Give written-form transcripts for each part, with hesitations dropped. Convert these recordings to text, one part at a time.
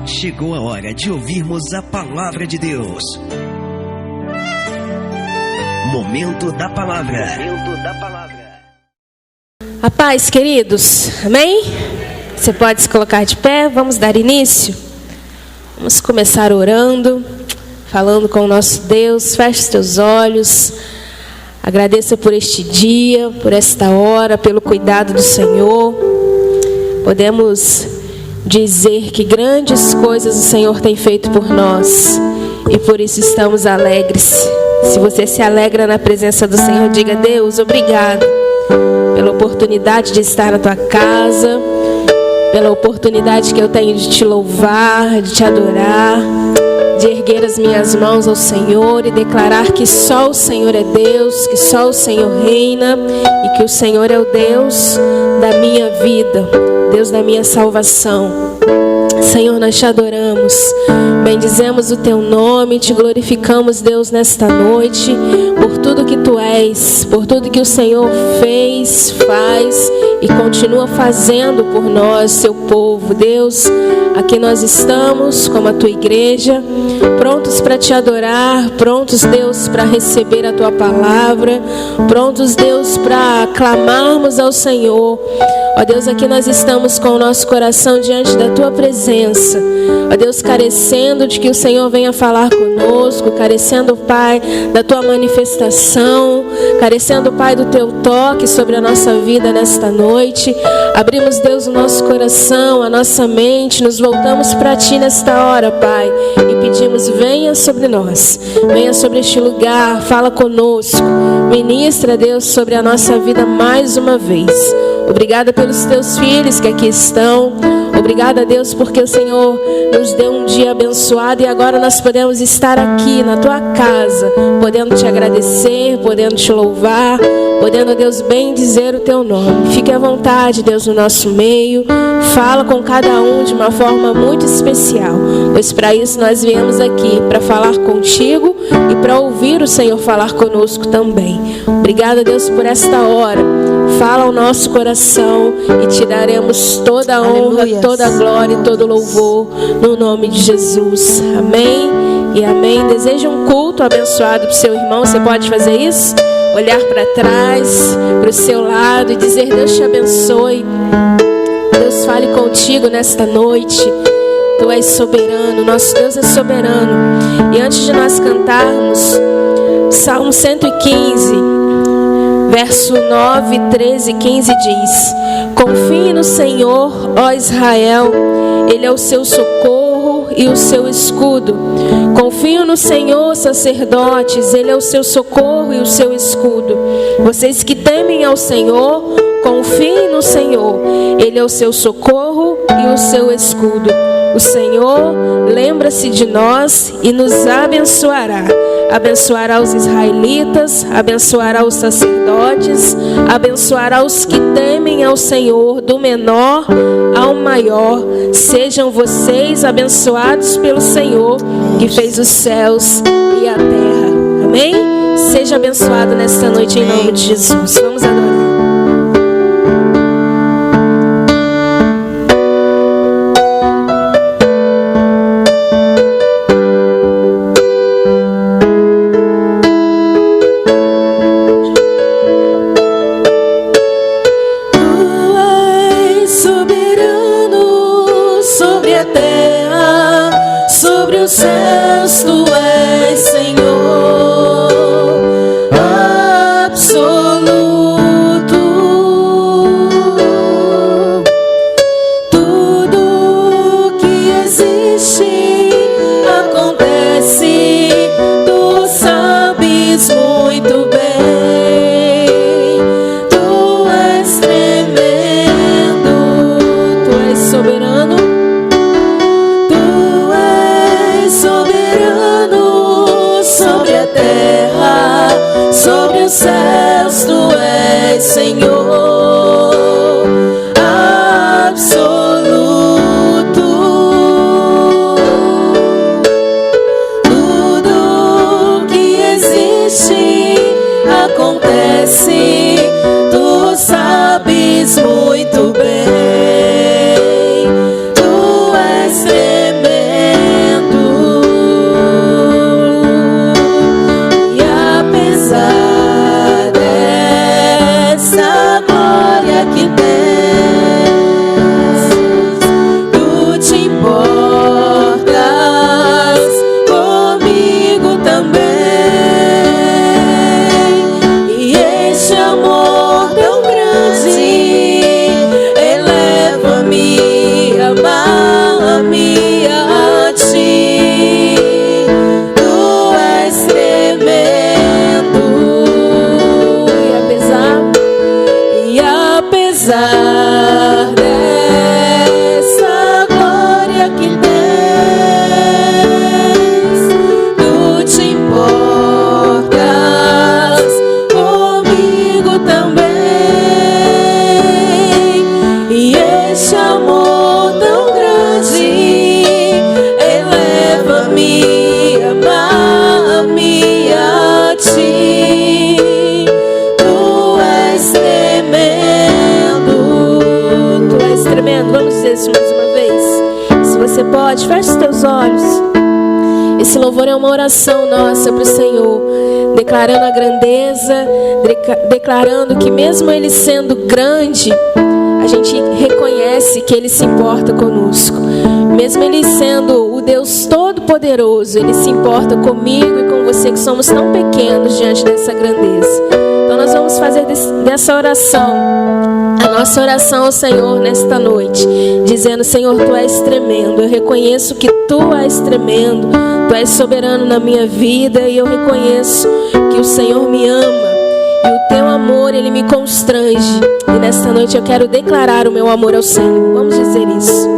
Chegou a hora de ouvirmos a palavra de Deus. Momento da palavra. A paz, queridos. Amém? Você pode se colocar de pé. Vamos dar início. Vamos começar orando, falando com o nosso Deus. Feche os teus olhos. Agradeça por este dia, por esta hora, pelo cuidado do Senhor. Podemos dizer que grandes coisas o Senhor tem feito por nós e por isso estamos alegres. Se você se alegra na presença do Senhor, diga: Deus, obrigado pela oportunidade de estar na tua casa, pela oportunidade que eu tenho de te louvar, de te adorar, de erguer as minhas mãos ao Senhor e declarar que só o Senhor é Deus, que só o Senhor reina e que o Senhor é o Deus da minha vida, Deus da minha salvação. Senhor, nós te adoramos, bendizemos o teu nome, te glorificamos, Deus, nesta noite, por tudo que tu és, por tudo que o Senhor fez, faz e continua fazendo por nós, seu povo. Deus, aqui nós estamos como a tua igreja, prontos para te adorar, prontos, Deus, para receber a tua palavra, prontos, Deus, para clamarmos ao Senhor. Ó Deus, aqui nós estamos com o nosso coração diante da tua presença. Ó Deus, carecendo de que o Senhor venha falar conosco, carecendo, Pai, da tua manifestação, carecendo, Pai, do teu toque sobre a nossa vida nesta noite. Abrimos, Deus, o nosso coração, a nossa mente, nos voltamos para ti nesta hora, Pai, e pedimos: venha sobre nós, venha sobre este lugar, fala conosco, ministra, Deus, sobre a nossa vida mais uma vez. Obrigada pelos teus filhos que aqui estão. Obrigada, Deus, porque o Senhor nos deu um dia abençoado e agora nós podemos estar aqui na tua casa, podendo te agradecer, podendo te louvar, podendo, Deus, bem dizer o teu nome. Fique à vontade, Deus, no nosso meio. Fala com cada um de uma forma muito especial, pois para isso nós viemos aqui, para falar contigo e para ouvir o Senhor falar conosco também. Obrigada, Deus, por esta hora. Fala ao nosso coração e te daremos toda a honra, toda a glória e todo o louvor no nome de Jesus. Amém e amém. Deseja um culto abençoado para o seu irmão? Você pode fazer isso? Olhar para trás, para o seu lado e dizer: Deus te abençoe. Deus fale contigo nesta noite. Tu és soberano, nosso Deus é soberano. E antes de nós cantarmos, Salmo 115, verso 9, 13 e 15 diz: confie no Senhor, ó Israel, Ele é o seu socorro e o seu escudo. Confie no Senhor, sacerdotes, Ele é o seu socorro e o seu escudo. Vocês que temem ao Senhor, confiem no Senhor, Ele é o seu socorro e o seu escudo. O Senhor lembra-se de nós e nos abençoará. Abençoará os israelitas, abençoará os sacerdotes, abençoará os que temem ao Senhor, do menor ao maior. Sejam vocês abençoados pelo Senhor, que fez os céus e a terra. Amém? Seja abençoado nesta noite em nome de Jesus. Vamos adorar. Muito bem, tu és tremendo. amar-me a ti. Tu és tremendo. E apesar dessa glória que tens, tu te importas comigo também. E este amor tão grande eleva-me, amar-me a ti. Tu és tremendo. Tu és tremendo. Vamos dizer isso mais uma vez. Se você pode, feche os teus olhos. Esse louvor é uma oração nossa para o Senhor, declarando a grandeza, declarando que mesmo Ele sendo grande, a gente reconhece que Ele se importa conosco. Mesmo Ele sendo o Deus Todo-Poderoso, Ele se importa comigo e com você, que somos tão pequenos diante dessa grandeza. Então nós vamos fazer dessa oração a nossa oração ao Senhor nesta noite, dizendo: Senhor, Tu és tremendo. Eu reconheço que Tu és tremendo. Tu és soberano na minha vida, e eu reconheço que o Senhor me ama. E o Teu amor, Ele me constrange. E nesta noite eu quero declarar o meu amor ao Senhor. Vamos dizer isso.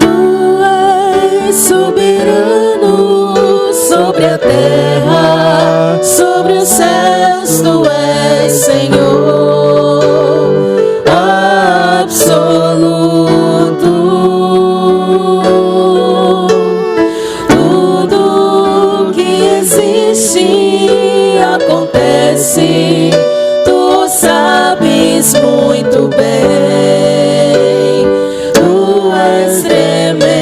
Tu és soberano sobre a terra, sobre os céus. Tu és Senhor absoluto. Tudo que existe acontece, Tu sabes muito bem. Tu és tremendo.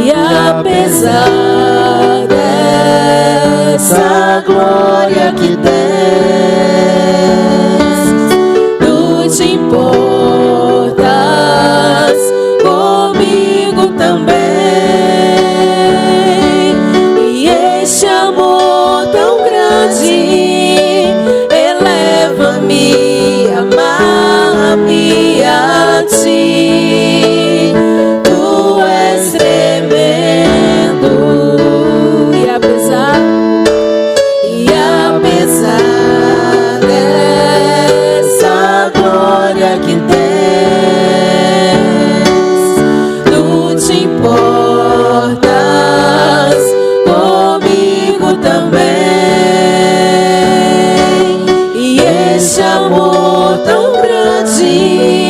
E apesar dessa glória que tens, Tu te importas comigo também. E este amor tão grande eleva-me, amar-me a ti. Tu és tremendo. E apesar dessa glória que tens, Tu te importas comigo também. E este amor tão grande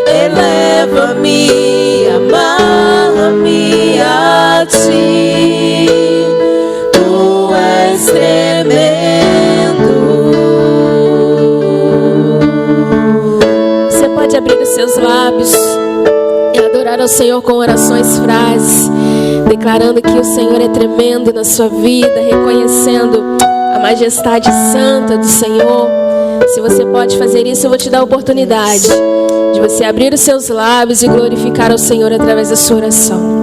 eleva-me, amar-me a ti. Tu és tremendo. Você pode abrir os seus lábios e adorar ao Senhor com orações, frases, declarando que o Senhor é tremendo na sua vida, reconhecendo a majestade santa do Senhor. Se você pode fazer isso, eu vou te dar a oportunidade de você abrir os seus lábios e glorificar ao Senhor através da sua oração.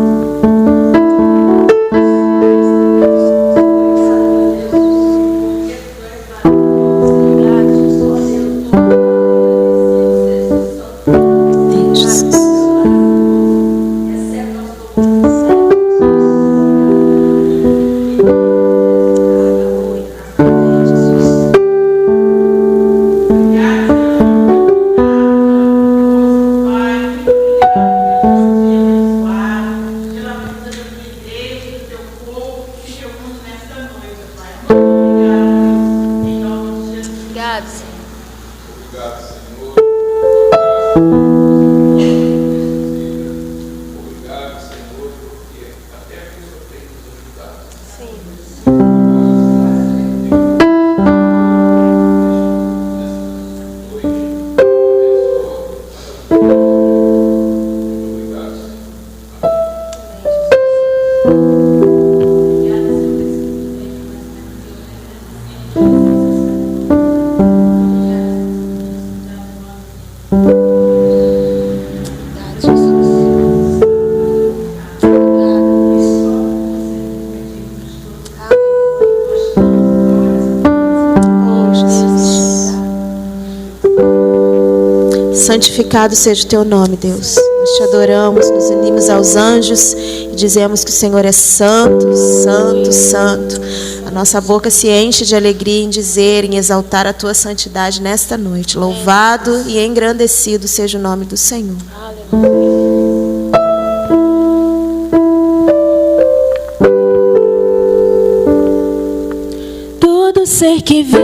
Santificado seja o teu nome, Deus. Nós te adoramos, nos unimos aos anjos e dizemos que o Senhor é santo, santo, santo. A nossa boca se enche de alegria em dizer, em exaltar a tua santidade nesta noite. Louvado e engrandecido seja o nome do Senhor. Todo ser que vive,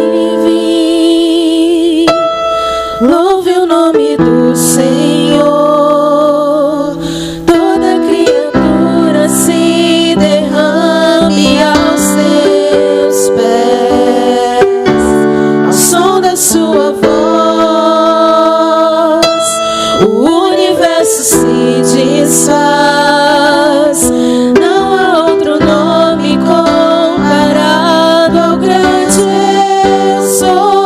louve o nome do Senhor. Toda criatura se derrame aos teus pés, ao som da sua voz. O universo se desfaz. Não há outro nome comparado ao grande eu sou.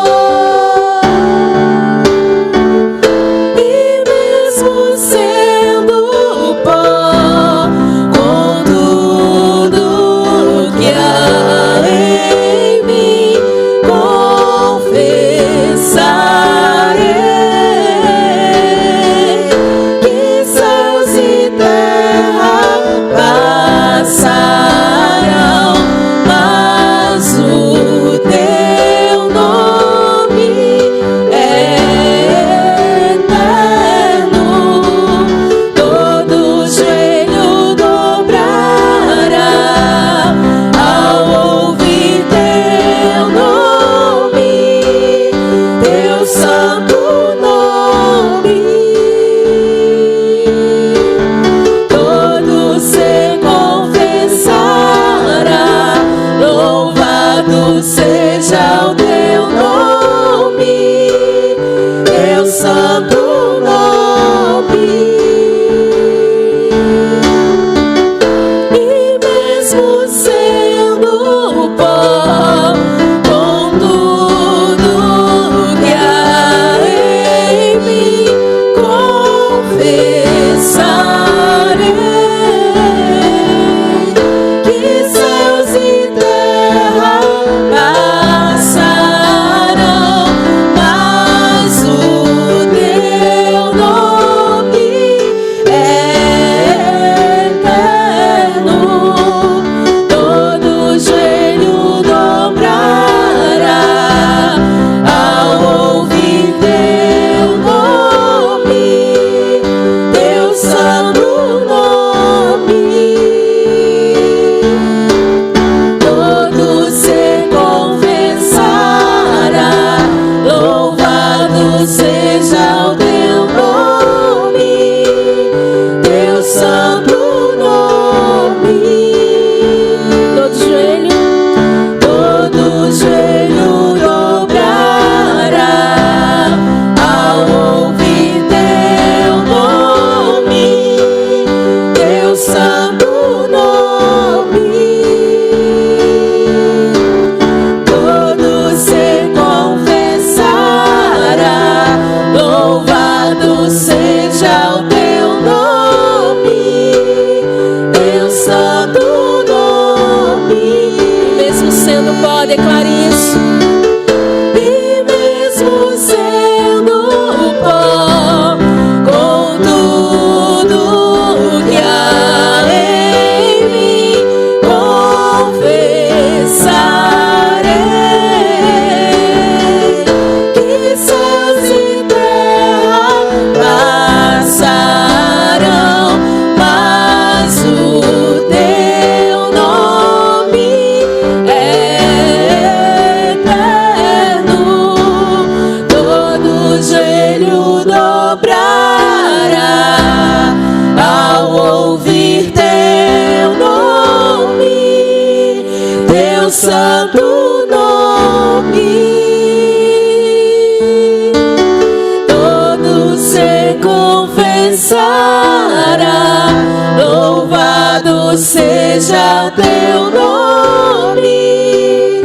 seja teu nome,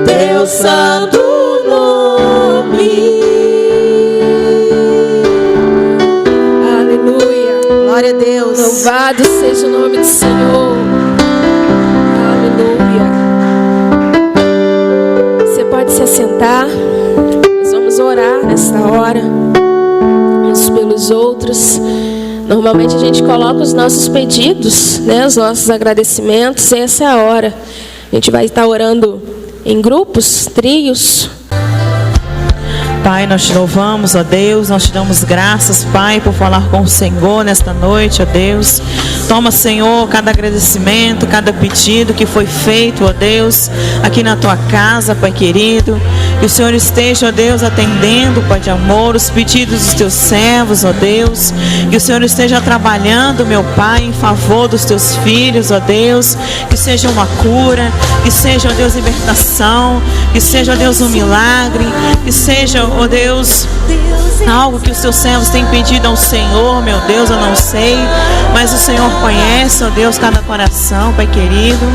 teu santo nome. Aleluia. Glória a Deus. Louvado seja o nome do Senhor. Aleluia. Você pode se assentar. Nós vamos orar nesta hora. Vamos pelos outros. Normalmente a gente coloca os nossos pedidos, né, os nossos agradecimentos, e essa é a hora. A gente vai estar orando em grupos, trios. Pai, nós te louvamos, ó Deus, nós te damos graças, Pai, por falar com o Senhor nesta noite, ó Deus. Toma, Senhor, cada agradecimento, cada pedido que foi feito, ó Deus, aqui na tua casa, Pai querido. Que o Senhor esteja, ó Deus, atendendo, Pai de amor, os pedidos dos teus servos, ó Deus. Que o Senhor esteja trabalhando, meu Pai, em favor dos teus filhos, ó Deus. Que seja uma cura, que seja, ó Deus, libertação, que seja, ó Deus, um milagre, que seja, ó Deus, algo que os teus servos têm pedido ao Senhor, meu Deus, eu não sei, mas o Senhor conhece, ó Deus, cada coração, Pai querido.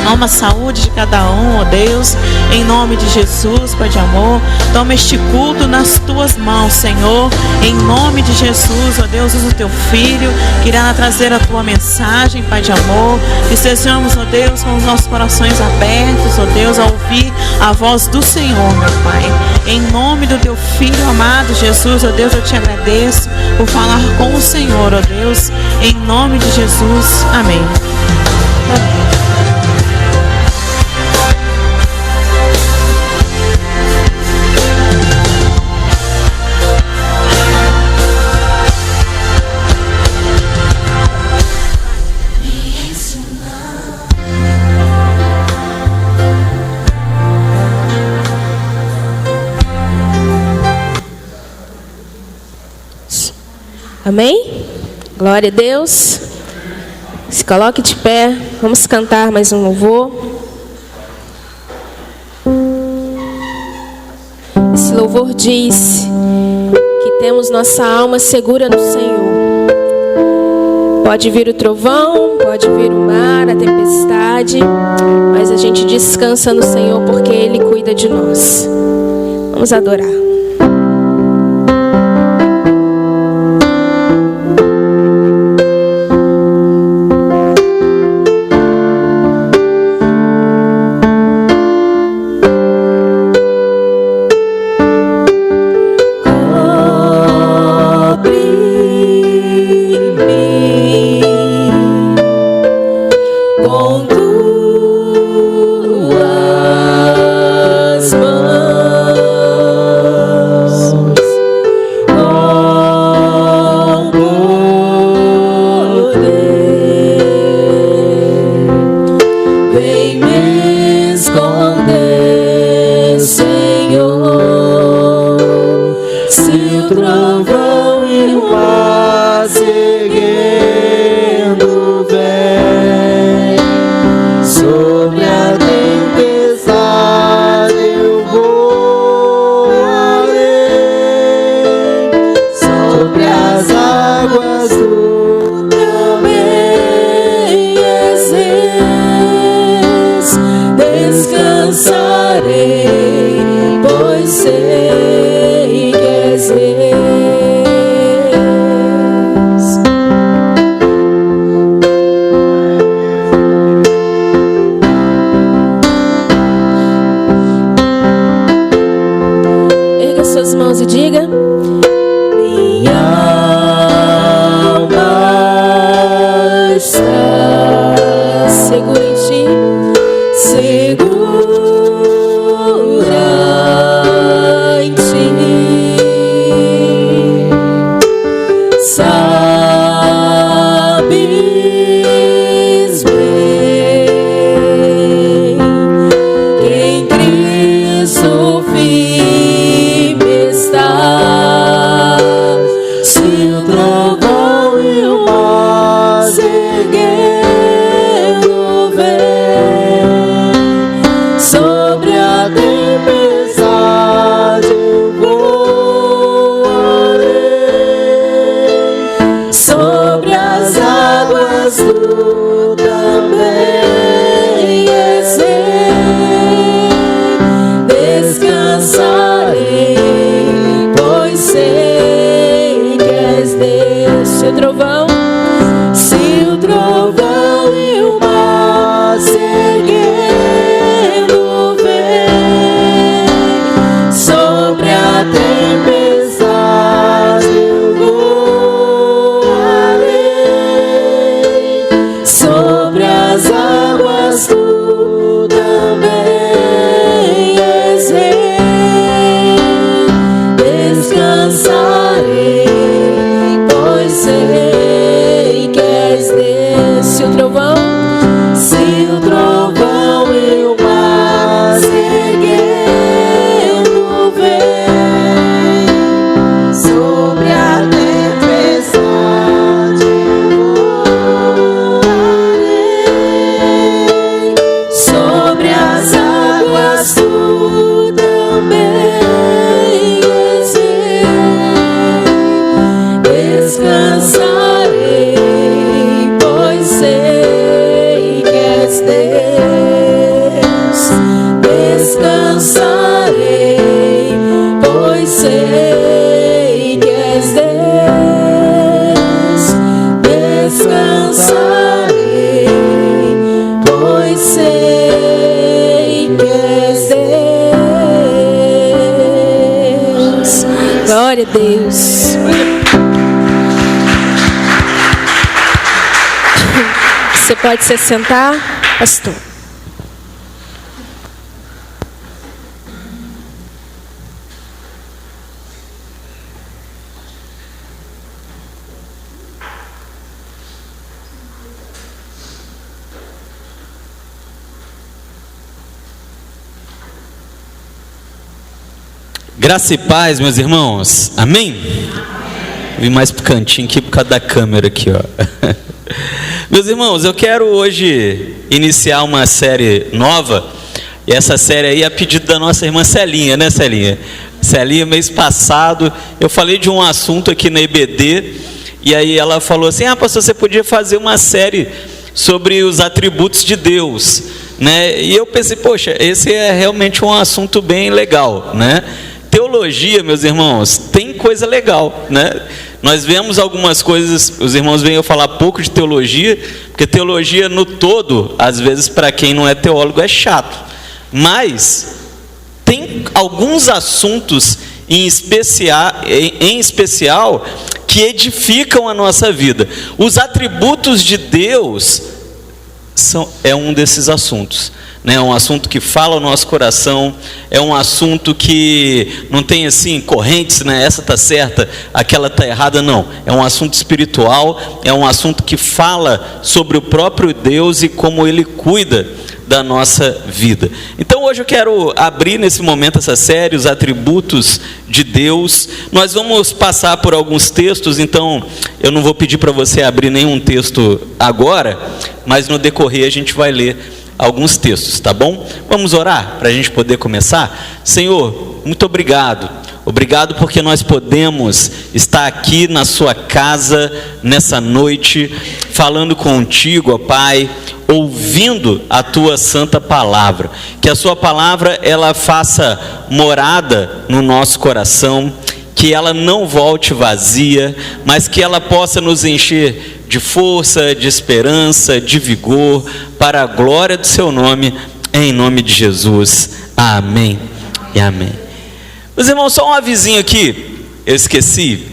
Toma a saúde de cada um, ó Deus, em nome de Jesus, Pai de amor. Toma este culto nas tuas mãos, Senhor, em nome de Jesus, ó Deus. Usa o teu filho, que irá trazer a tua mensagem, Pai de amor. Que estejamos, ó Deus, com os nossos corações abertos, ó Deus, a ouvir a voz do Senhor, meu Pai. Em nome do teu filho amado Jesus, ó Deus, eu te agradeço por falar com o Senhor, ó Deus, em nome de Jesus. Amém. Amém. Amém? Glória a Deus. Se coloque de pé. Vamos cantar mais um louvor. Esse louvor diz que temos nossa alma segura no Senhor. Pode vir o trovão, pode vir o mar, a tempestade, mas a gente descansa no Senhor porque Ele cuida de nós. Vamos adorar. Descansar. Glória a Deus. Você pode se sentar, pastor. Graça e paz, meus irmãos. Amém? Vim mais pro cantinho aqui por causa da câmera aqui, ó. Meus irmãos, eu quero hoje iniciar uma série nova. E essa série aí é a pedido da nossa irmã Celinha, né, Celinha? Celinha, mês passado, eu falei de um assunto aqui na EBD. E aí ela falou assim: pastor, você podia fazer uma série sobre os atributos de Deus, né? E eu pensei, poxa, esse é realmente um assunto bem legal, né? Teologia, meus irmãos, tem coisa legal, né? Nós vemos algumas coisas, os irmãos vêm eu falar pouco de teologia, porque teologia no todo, às vezes para quem não é teólogo é chato, mas tem alguns assuntos em especial que edificam a nossa vida. Os atributos de Deus é um desses assuntos. É um assunto que fala o nosso coração, é um assunto que não tem assim correntes, né? Essa está certa, aquela está errada, não. É um assunto espiritual, é um assunto que fala sobre o próprio Deus e como Ele cuida da nossa vida. Então hoje eu quero abrir nesse momento essa série, os atributos de Deus. Nós vamos passar por alguns textos, então eu não vou pedir para você abrir nenhum texto agora, mas no decorrer a gente vai ler alguns textos, tá bom? Vamos orar para a gente poder começar? Senhor, muito obrigado. Obrigado porque nós podemos estar aqui na sua casa nessa noite, falando contigo, ó Pai, ouvindo a tua santa palavra. Que a sua palavra ela faça morada no nosso coração, que ela não volte vazia, mas que ela possa nos encher de força, de esperança, de vigor, para a glória do seu nome, em nome de Jesus. Amém e amém. Meus irmãos, só um avisinho aqui, eu esqueci.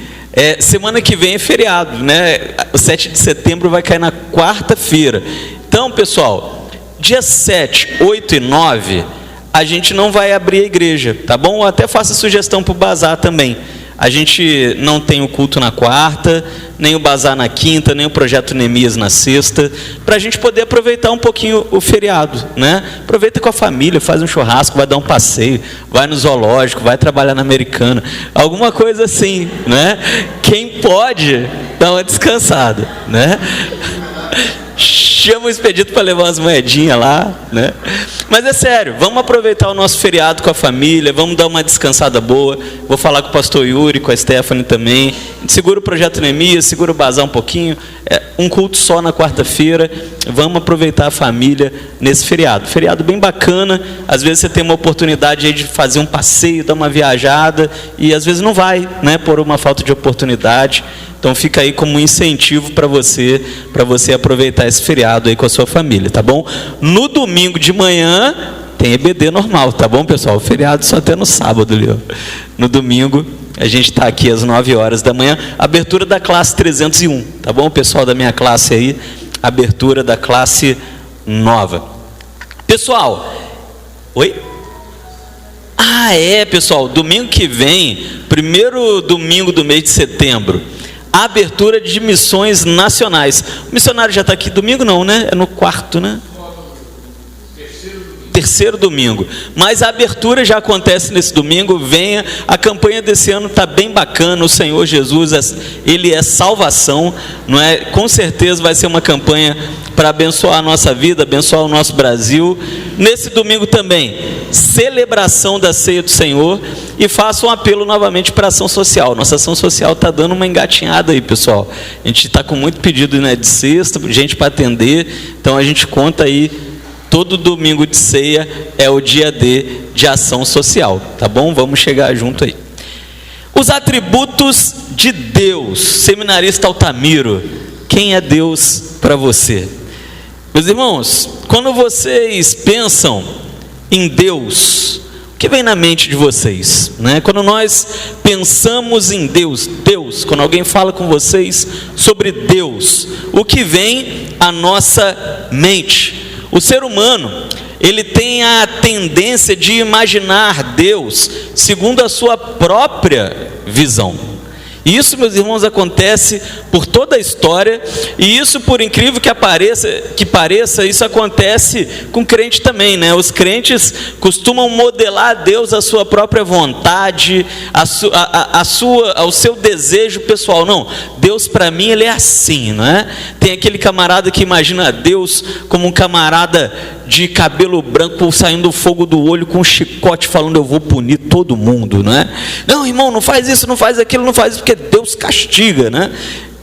Semana que vem é feriado, né? O 7 de setembro vai cair na quarta-feira. Então, pessoal, dia 7, 8 e 9, a gente não vai abrir a igreja, tá bom? Eu até faço sugestão para o bazar também. A gente não tem o culto na quarta, nem o bazar na quinta, nem o projeto Neemias na sexta, para a gente poder aproveitar um pouquinho o feriado, né? Aproveita com a família, faz um churrasco, vai dar um passeio, vai no zoológico, vai trabalhar na Americana, alguma coisa assim, né? Quem pode, dá uma descansada, né? Chama o expedito para levar umas moedinhas lá, né? Mas é sério, vamos aproveitar o nosso feriado com a família, vamos dar uma descansada boa. Vou falar com o pastor Yuri, com a Stephanie também. A gente segura o projeto Neemias, segura o bazar um pouquinho. Um culto só na quarta-feira. Vamos aproveitar a família nesse feriado. Feriado bem bacana. Às vezes você tem uma oportunidade aí de fazer um passeio, dar uma viajada, e às vezes não vai, né? Por uma falta de oportunidade. Então fica aí como um incentivo para você aproveitar esse feriado aí com a sua família, tá bom? No domingo de manhã tem EBD normal, tá bom, pessoal? O feriado só até no sábado ali, ó. No domingo a gente está aqui às 9 horas da manhã, abertura da classe 301, tá bom, pessoal da minha classe aí? Abertura da classe nova. Pessoal, oi? Pessoal, domingo que vem, primeiro domingo do mês de setembro, a abertura de missões nacionais. O missionário já está aqui domingo não, né? É no quarto, né? Terceiro domingo. Mas a abertura já acontece nesse domingo. Venha, a campanha desse ano está bem bacana. O Senhor Jesus, Ele é salvação, não é? Com certeza vai ser uma campanha para abençoar a nossa vida, abençoar o nosso Brasil. Nesse domingo também, celebração da ceia do Senhor. E faço um apelo novamente para a ação social. Nossa ação social está dando uma engatinhada aí, pessoal. A gente está com muito pedido, né, de cesta, gente para atender. Então a gente conta aí. Todo domingo de ceia é o dia de ação social, tá bom? Vamos chegar junto aí. Os atributos de Deus. Seminarista Altamiro, quem é Deus para você? Meus irmãos, quando vocês pensam em Deus, o que vem na mente de vocês, né? Quando nós pensamos em Deus, quando alguém fala com vocês sobre Deus, o que vem à nossa mente? O ser humano, ele tem a tendência de imaginar Deus segundo a sua própria visão. E isso, meus irmãos, acontece por toda a história, e isso, por incrível que pareça, isso acontece com crente também, né? Os crentes costumam modelar Deus à sua própria vontade, ao seu desejo pessoal. Não, Deus para mim ele é assim, não é? Tem aquele camarada que imagina Deus como um camarada de cabelo branco saindo fogo do olho com um chicote falando eu vou punir todo mundo, não é? Não, irmão, não faz isso, não faz aquilo, não faz isso, porque Deus castiga, né?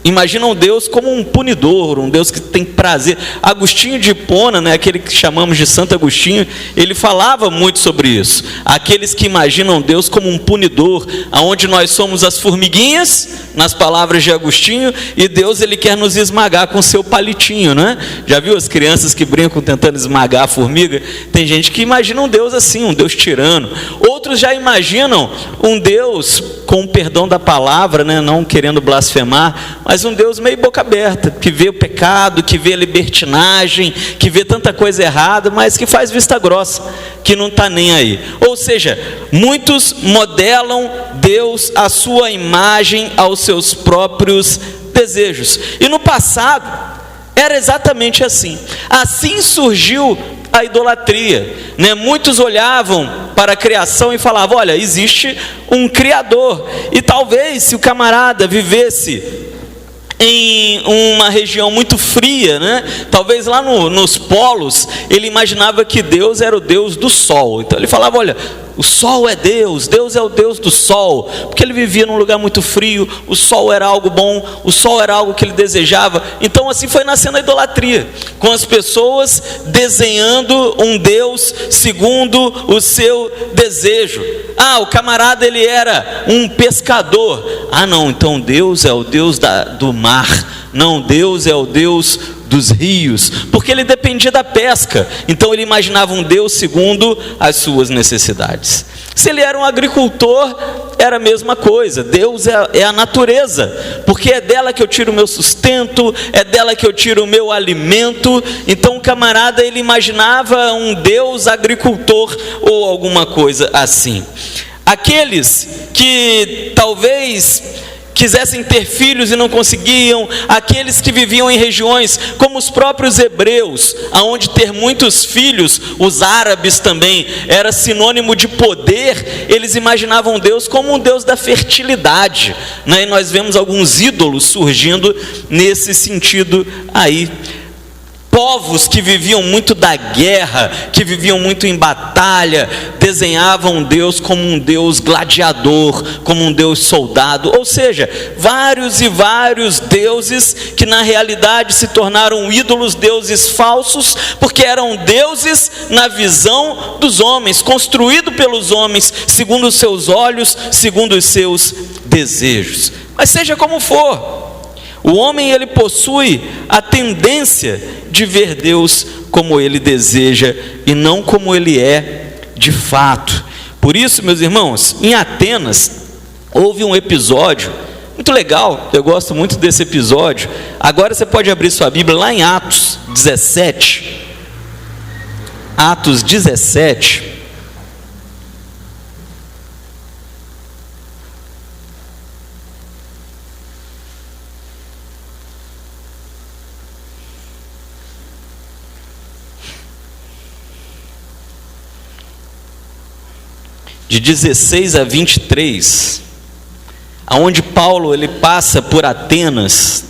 Imaginam Deus como um punidor, um Deus que tem prazer. Agostinho de Hipona, né, aquele que chamamos de Santo Agostinho, ele falava muito sobre isso. Aqueles que imaginam Deus como um punidor, aonde nós somos as formiguinhas, nas palavras de Agostinho, e Deus ele quer nos esmagar com seu palitinho, né? Já viu as crianças que brincam tentando esmagar a formiga? Tem gente que imagina um Deus assim, um Deus tirano. Outros já imaginam um Deus, com o perdão da palavra, né, não querendo blasfemar, mas um Deus meio boca aberta, que vê o pecado, que vê a libertinagem, que vê tanta coisa errada, mas que faz vista grossa, que não está nem aí. Ou seja, muitos modelam Deus à sua imagem, aos seus próprios desejos. E no passado, era exatamente assim. Assim surgiu a idolatria, né? Muitos olhavam para a criação e falavam, olha, existe um Criador, e talvez se o camarada vivesse em uma região muito fria, né? Talvez lá nos polos, ele imaginava que Deus era o Deus do sol, então ele falava, olha, o sol é Deus é o Deus do sol, porque ele vivia num lugar muito frio, o sol era algo bom, o sol era algo que ele desejava. Então assim foi nascendo a idolatria, com as pessoas desenhando um Deus segundo o seu desejo. Ah, o camarada ele era um pescador, ah não, então Deus é o Deus do mar, não, Deus é o Deus dos rios, porque ele dependia da pesca, então ele imaginava um Deus segundo as suas necessidades. Se ele era um agricultor, era a mesma coisa, Deus é a natureza, porque é dela que eu tiro o meu sustento, é dela que eu tiro o meu alimento. Então o camarada ele imaginava um Deus agricultor ou alguma coisa assim. Aqueles que talvez quisessem ter filhos e não conseguiam, aqueles que viviam em regiões como os próprios hebreus, aonde ter muitos filhos, os árabes também, era sinônimo de poder, eles imaginavam Deus como um Deus da fertilidade, né? E nós vemos alguns ídolos surgindo nesse sentido aí. Povos que viviam muito da guerra, que viviam muito em batalha, desenhavam Deus como um Deus gladiador, como um Deus soldado, ou seja, vários e vários deuses que na realidade se tornaram ídolos, deuses falsos, porque eram deuses na visão dos homens, construído pelos homens, segundo os seus olhos, segundo os seus desejos. Mas seja como for, o homem ele possui a tendência de ver Deus como ele deseja e não como ele é de fato. Por isso, meus irmãos, em Atenas houve um episódio muito legal, eu gosto muito desse episódio. Agora você pode abrir sua Bíblia lá em Atos 17. Atos 17. De 16 a 23, aonde Paulo ele passa por Atenas.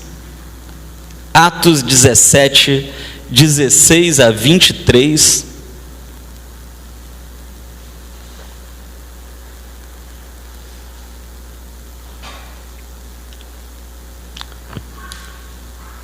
Atos 17, 16 a 23.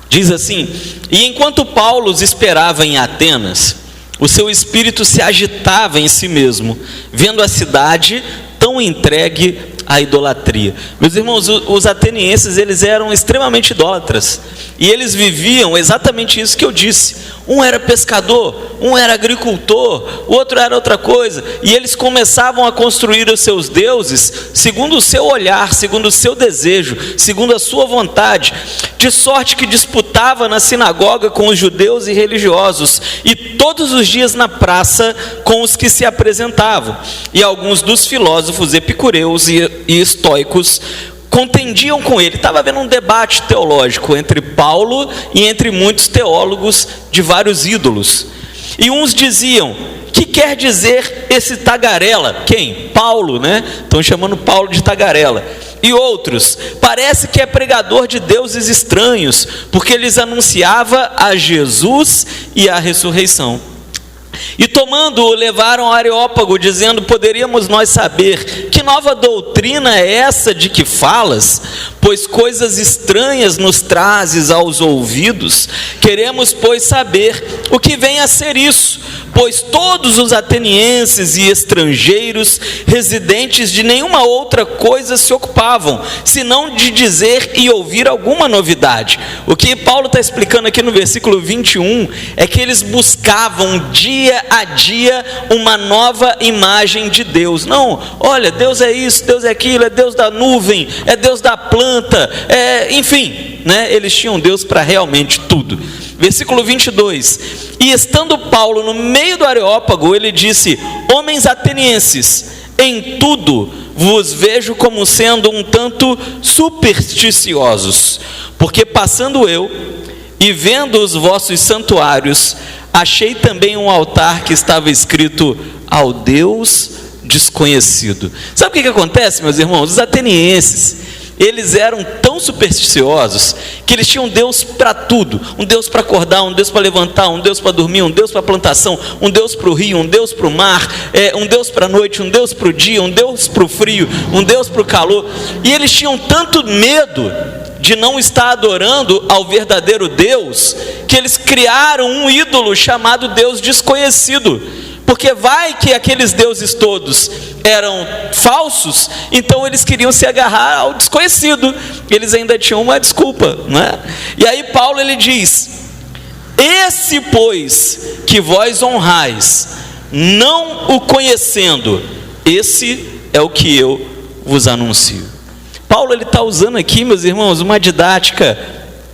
Diz assim: e enquanto Paulo os esperava em Atenas, o seu espírito se agitava em si mesmo, vendo a cidade tão entregue à idolatria. Meus irmãos, os atenienses eles eram extremamente idólatras, e eles viviam exatamente isso que eu disse, Um era pescador, um era agricultor, o outro era outra coisa. E eles começavam a construir os seus deuses segundo o seu olhar, segundo o seu desejo, segundo a sua vontade, de sorte que disputava na sinagoga com os judeus e religiosos, e todos os dias na praça com os que se apresentavam. E alguns dos filósofos epicureus e estoicos contendiam com ele. Estava havendo um debate teológico entre Paulo e entre muitos teólogos de vários ídolos. E uns diziam: que quer dizer esse tagarela? Quem? Paulo, né? Estão chamando Paulo de tagarela. E outros: parece que é pregador de deuses estranhos, porque lhes anunciava a Jesus e a ressurreição. E tomando-o, levaram a Areópago, dizendo: poderíamos nós saber que nova doutrina é essa de que falas? Pois coisas estranhas nos trazes aos ouvidos. Queremos, pois, saber o que vem a ser isso, pois todos os atenienses e estrangeiros, residentes de nenhuma outra coisa se ocupavam, senão de dizer e ouvir alguma novidade. O que Paulo está explicando aqui no versículo 21 é que eles buscavam dia a dia uma nova imagem de Deus. Não, olha, Deus é isso, Deus é aquilo, é Deus da nuvem, é Deus da planta, enfim, né? Eles tinham Deus para realmente tudo. Versículo 22: e estando Paulo no meio do Areópago, ele disse: homens atenienses, em tudo vos vejo como sendo um tanto supersticiosos, porque passando eu e vendo os vossos santuários, achei também um altar que estava escrito: ao Deus desconhecido. Sabe o que acontece, meus irmãos? Os atenienses, eles eram tão supersticiosos que eles tinham Deus para tudo. Um Deus para acordar, um Deus para levantar, um Deus para dormir, um Deus para plantação, um Deus para o rio, um Deus para o mar, um Deus para a noite, um Deus para o dia, um Deus para o frio, um Deus para o calor. E eles tinham tanto medo de não estar adorando ao verdadeiro Deus, que eles criaram um ídolo chamado Deus desconhecido. Porque vai que aqueles deuses todos eram falsos, então eles queriam se agarrar ao desconhecido. Eles ainda tinham uma desculpa, não é? E aí Paulo, ele diz: esse, pois, que vós honrais, não o conhecendo, esse é o que eu vos anuncio. Paulo, ele está usando aqui, meus irmãos, uma didática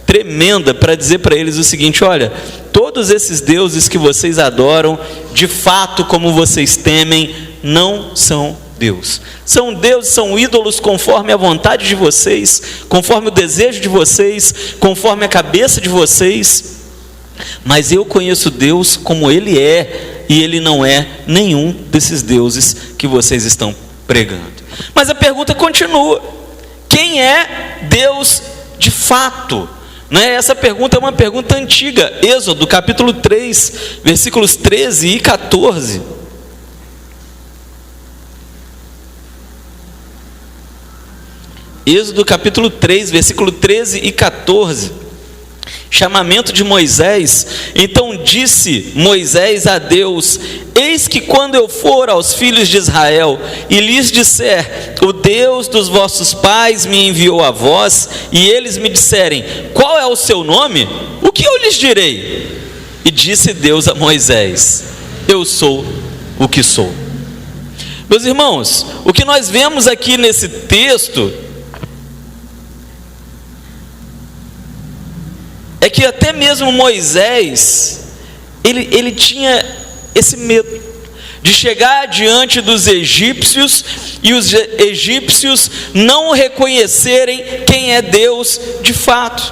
tremenda para dizer para eles o seguinte: olha, todos esses deuses que vocês adoram, de fato, como vocês temem, não são Deus. São deuses, são ídolos conforme a vontade de vocês, conforme o desejo de vocês, conforme a cabeça de vocês. Mas eu conheço Deus como Ele é, e Ele não é nenhum desses deuses que vocês estão pregando. Mas a pergunta continua: quem é Deus de fato? Essa pergunta é uma pergunta antiga. Êxodo capítulo 3, versículos 13 e 14. Êxodo capítulo 3, versículo 13 e 14. Chamamento de Moisés. Então disse Moisés a Deus: eis que quando eu for aos filhos de Israel e lhes disser: o Deus dos vossos pais me enviou a vós, e eles me disserem: qual é o seu nome? O que eu lhes direi? E disse Deus a Moisés: eu sou o que sou. Meus irmãos, o que nós vemos aqui nesse texto é que até mesmo Moisés, ele tinha esse medo de chegar diante dos egípcios e os egípcios não reconhecerem quem é Deus de fato.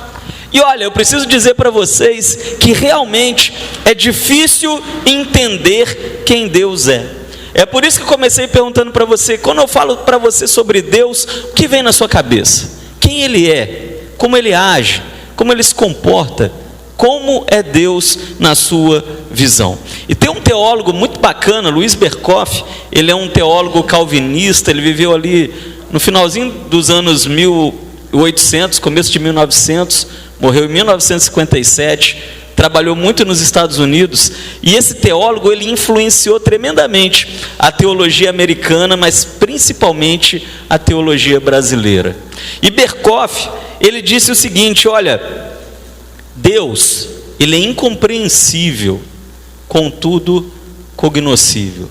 E olha, eu preciso dizer para vocês que realmente é difícil entender quem Deus é. É por isso que eu comecei perguntando para você: quando eu falo para você sobre Deus, o que vem na sua cabeça? Quem Ele é? Como Ele age? Como Ele se comporta? Como é Deus na sua visão? E tem um teólogo muito bacana, Luiz Berkoff. Ele é um teólogo calvinista. Ele viveu ali no finalzinho dos anos 1800, começo de 1900, morreu em 1957, trabalhou muito nos Estados Unidos, e esse teólogo, ele influenciou tremendamente a teologia americana, mas principalmente a teologia brasileira. E Berkoff, ele disse o seguinte: olha, Deus ele é incompreensível, contudo cognoscível.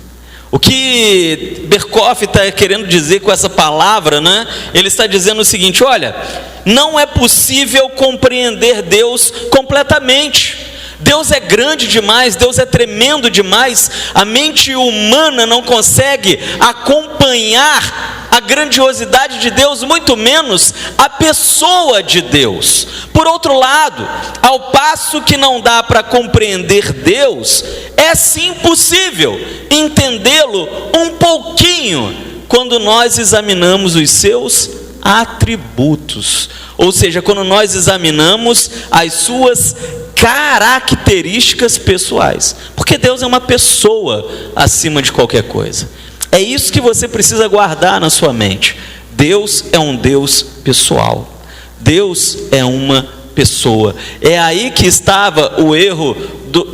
O que Berkhof está querendo dizer com essa palavra, né? Ele está dizendo o seguinte: olha, não é possível compreender Deus completamente. Deus é grande demais, Deus é tremendo demais, a mente humana não consegue acompanhar a grandiosidade de Deus, muito menos a pessoa de Deus. Por outro lado, ao passo que não dá para compreender Deus, é sim possível entendê-lo um pouquinho quando nós examinamos os seus atributos, ou seja, quando nós examinamos as suas características pessoais, porque Deus é uma pessoa acima de qualquer coisa. É isso que você precisa guardar na sua mente. Deus é um Deus pessoal. Deus é uma pessoa. É aí que estava o erro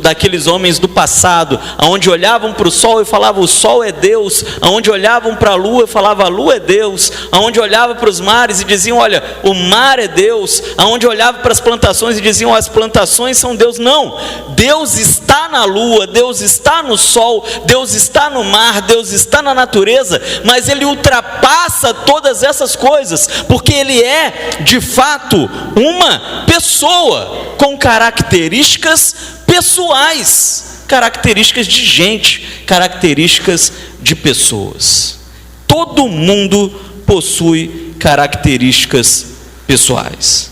daqueles homens do passado, onde olhavam para o sol e falavam: o sol é Deus, onde olhavam para a lua e falavam: a lua é Deus, onde olhavam para os mares e diziam: olha, o mar é Deus, onde olhavam para as plantações e diziam: as plantações são Deus. Não, Deus está na lua, Deus está no sol, Deus está no mar, Deus está na natureza, mas Ele ultrapassa todas essas coisas, porque Ele é de fato uma pessoa com características pessoais, características de gente, características de pessoas. Todo mundo possui características pessoais.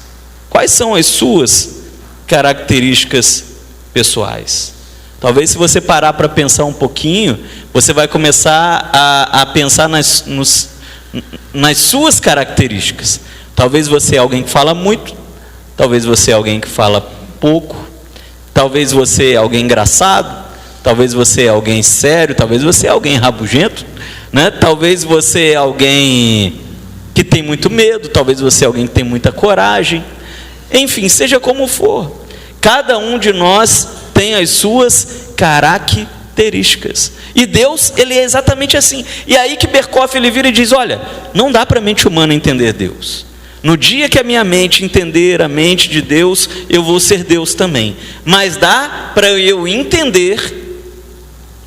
Quais são as suas características pessoais? Talvez, se você parar para pensar um pouquinho, você vai começar a pensar nas suas características. Talvez você é alguém que fala muito, talvez você é alguém que fala pouco, talvez você é alguém engraçado, talvez você é alguém sério, talvez você é alguém rabugento, né? Talvez você é alguém que tem muito medo, talvez você é alguém que tem muita coragem. Enfim, seja como for, cada um de nós tem as suas características. E Deus, Ele é exatamente assim. E aí que Berkhof ele vira e diz: olha, não dá para a mente humana entender Deus. No dia que a minha mente entender a mente de Deus, eu vou ser Deus também. Mas dá para eu entender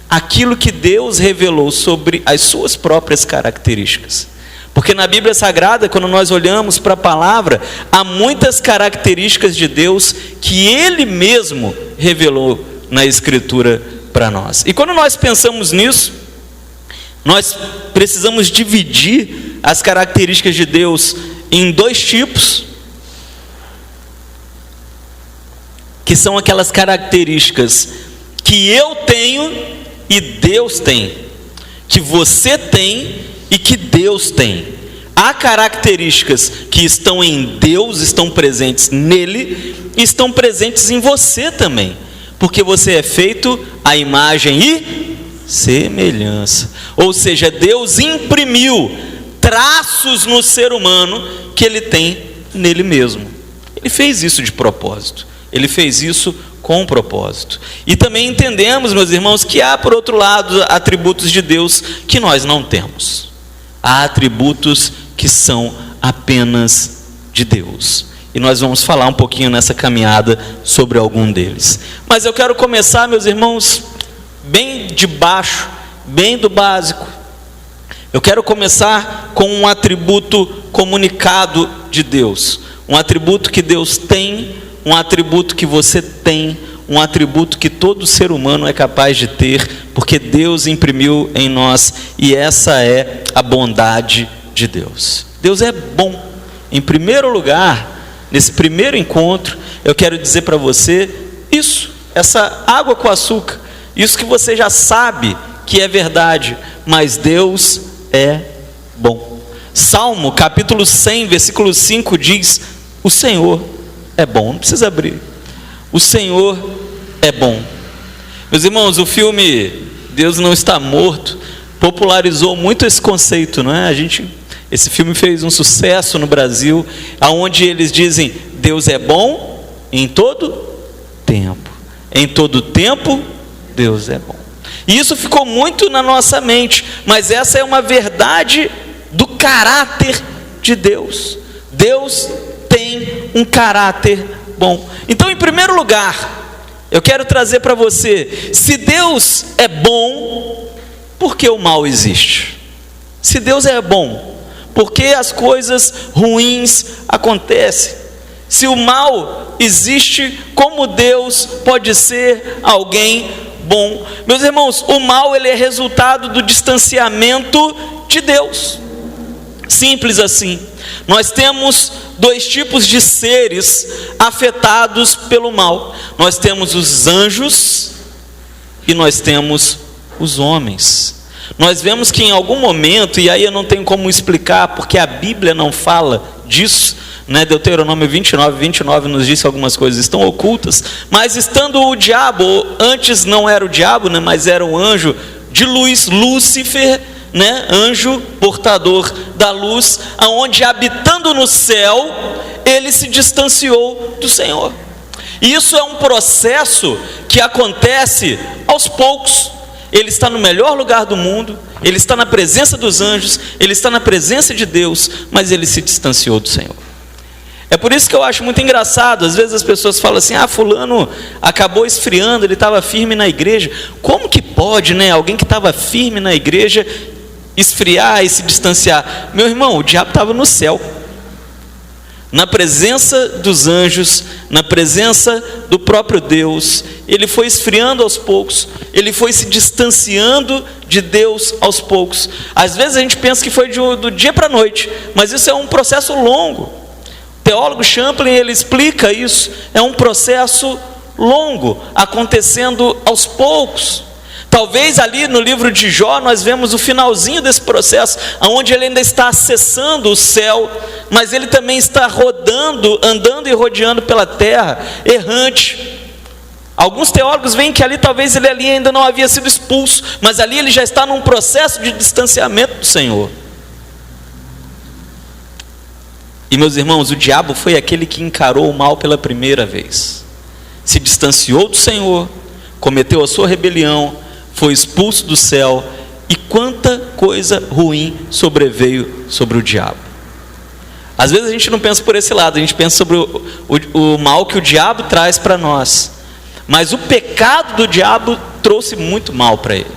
aquilo que Deus revelou sobre as suas próprias características. Porque na Bíblia Sagrada, quando nós olhamos para a palavra, há muitas características de Deus que Ele mesmo revelou na Escritura para nós. E quando nós pensamos nisso, nós precisamos dividir as características de Deus em dois tipos, que são aquelas características que eu tenho e Deus tem, que você tem e que Deus tem. Há características que estão em Deus, estão presentes nele, e estão presentes em você também, porque você é feito à imagem e semelhança. Ou seja, Deus imprimiu traços no ser humano que Ele tem nele mesmo. Ele fez isso de propósito. Ele fez isso com propósito. E também entendemos, meus irmãos, que há, por outro lado, atributos de Deus que nós não temos. Há atributos que são apenas de Deus. E nós vamos falar um pouquinho nessa caminhada sobre algum deles. Mas eu quero começar, meus irmãos, bem de baixo, bem do básico. Eu quero começar com um atributo comunicado de Deus. Um atributo que Deus tem, um atributo que você tem, um atributo que todo ser humano é capaz de ter, porque Deus imprimiu em nós, e essa é a bondade de Deus. Deus é bom. Em primeiro lugar, nesse primeiro encontro, eu quero dizer para você isso, essa água com açúcar, isso que você já sabe que é verdade, mas Deus é bom. Salmo capítulo 100, versículo 5 diz: o Senhor é bom. Não precisa abrir. O Senhor é bom. Meus irmãos, o filme Deus Não Está Morto popularizou muito esse conceito, não é? Esse filme fez um sucesso no Brasil, aonde eles dizem: Deus é bom em todo tempo. Em todo tempo, Deus é bom. E isso ficou muito na nossa mente, mas essa é uma verdade do caráter de Deus. Deus tem um caráter bom. Então, em primeiro lugar, Eu quero trazer para você, se Deus é bom, por que o mal existe? Se Deus é bom, por que as coisas ruins acontecem? Se o mal existe, como Deus pode ser alguém bom? Meus irmãos, o mal ele é resultado do distanciamento de Deus. Simples assim. Nós temos dois tipos de seres afetados pelo mal. Nós temos os anjos e nós temos os homens. Nós vemos que em algum momento, e aí eu não tenho como explicar, porque a Bíblia não fala disso, né? Deuteronômio 29 nos diz que algumas coisas estão ocultas, mas estando o diabo, antes não era o diabo, né? Mas era o anjo de luz, Lúcifer, né? Anjo portador da luz, aonde habitando no céu, ele se distanciou do Senhor. E isso é um processo que acontece aos poucos. Ele está no melhor lugar do mundo, ele está na presença dos anjos, ele está na presença de Deus, mas ele se distanciou do Senhor. É por isso que eu acho muito engraçado, às vezes as pessoas falam assim, fulano acabou esfriando, ele estava firme na igreja. Como que pode, né, alguém que estava firme na igreja esfriar e se distanciar? Meu irmão, o diabo estava no céu, na presença dos anjos, na presença do próprio Deus. Ele foi esfriando aos poucos, ele foi se distanciando de Deus aos poucos. Às vezes a gente pensa que foi do dia para a noite, mas isso é um processo longo. O teólogo Champlin, ele explica isso, é um processo longo, acontecendo aos poucos. Talvez ali no livro de Jó nós vemos o finalzinho desse processo, onde ele ainda está acessando o céu, mas ele também está rodando, andando e rodeando pela terra, errante. Alguns teólogos veem que ali talvez ele ali ainda não havia sido expulso, mas ali ele já está num processo de distanciamento do Senhor. E meus irmãos, o diabo foi aquele que encarou o mal pela primeira vez, se distanciou do Senhor, cometeu a sua rebelião, foi expulso do céu, e quanta coisa ruim sobreveio sobre o diabo. Às vezes a gente não pensa por esse lado, a gente pensa sobre o mal que o diabo traz para nós, mas o pecado do diabo trouxe muito mal para ele.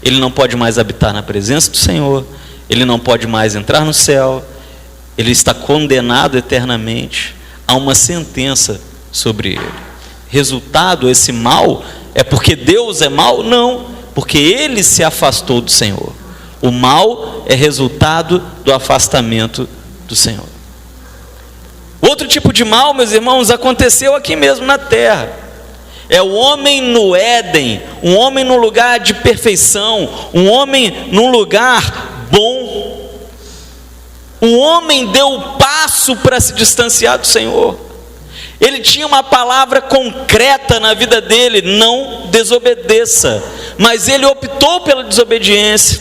Ele não pode mais habitar na presença do Senhor, ele não pode mais entrar no céu, ele está condenado eternamente, há uma sentença sobre ele. Resultado, esse mal é porque Deus é mau? Não, porque ele se afastou do Senhor. O mal é resultado do afastamento do Senhor. Outro tipo de mal, meus irmãos, aconteceu aqui mesmo na terra. É o homem no Éden, um homem num lugar de perfeição, um homem num lugar bom. O homem deu o passo para se distanciar do Senhor. Ele tinha uma palavra concreta na vida dele: não desobedeça. Mas ele optou pela desobediência.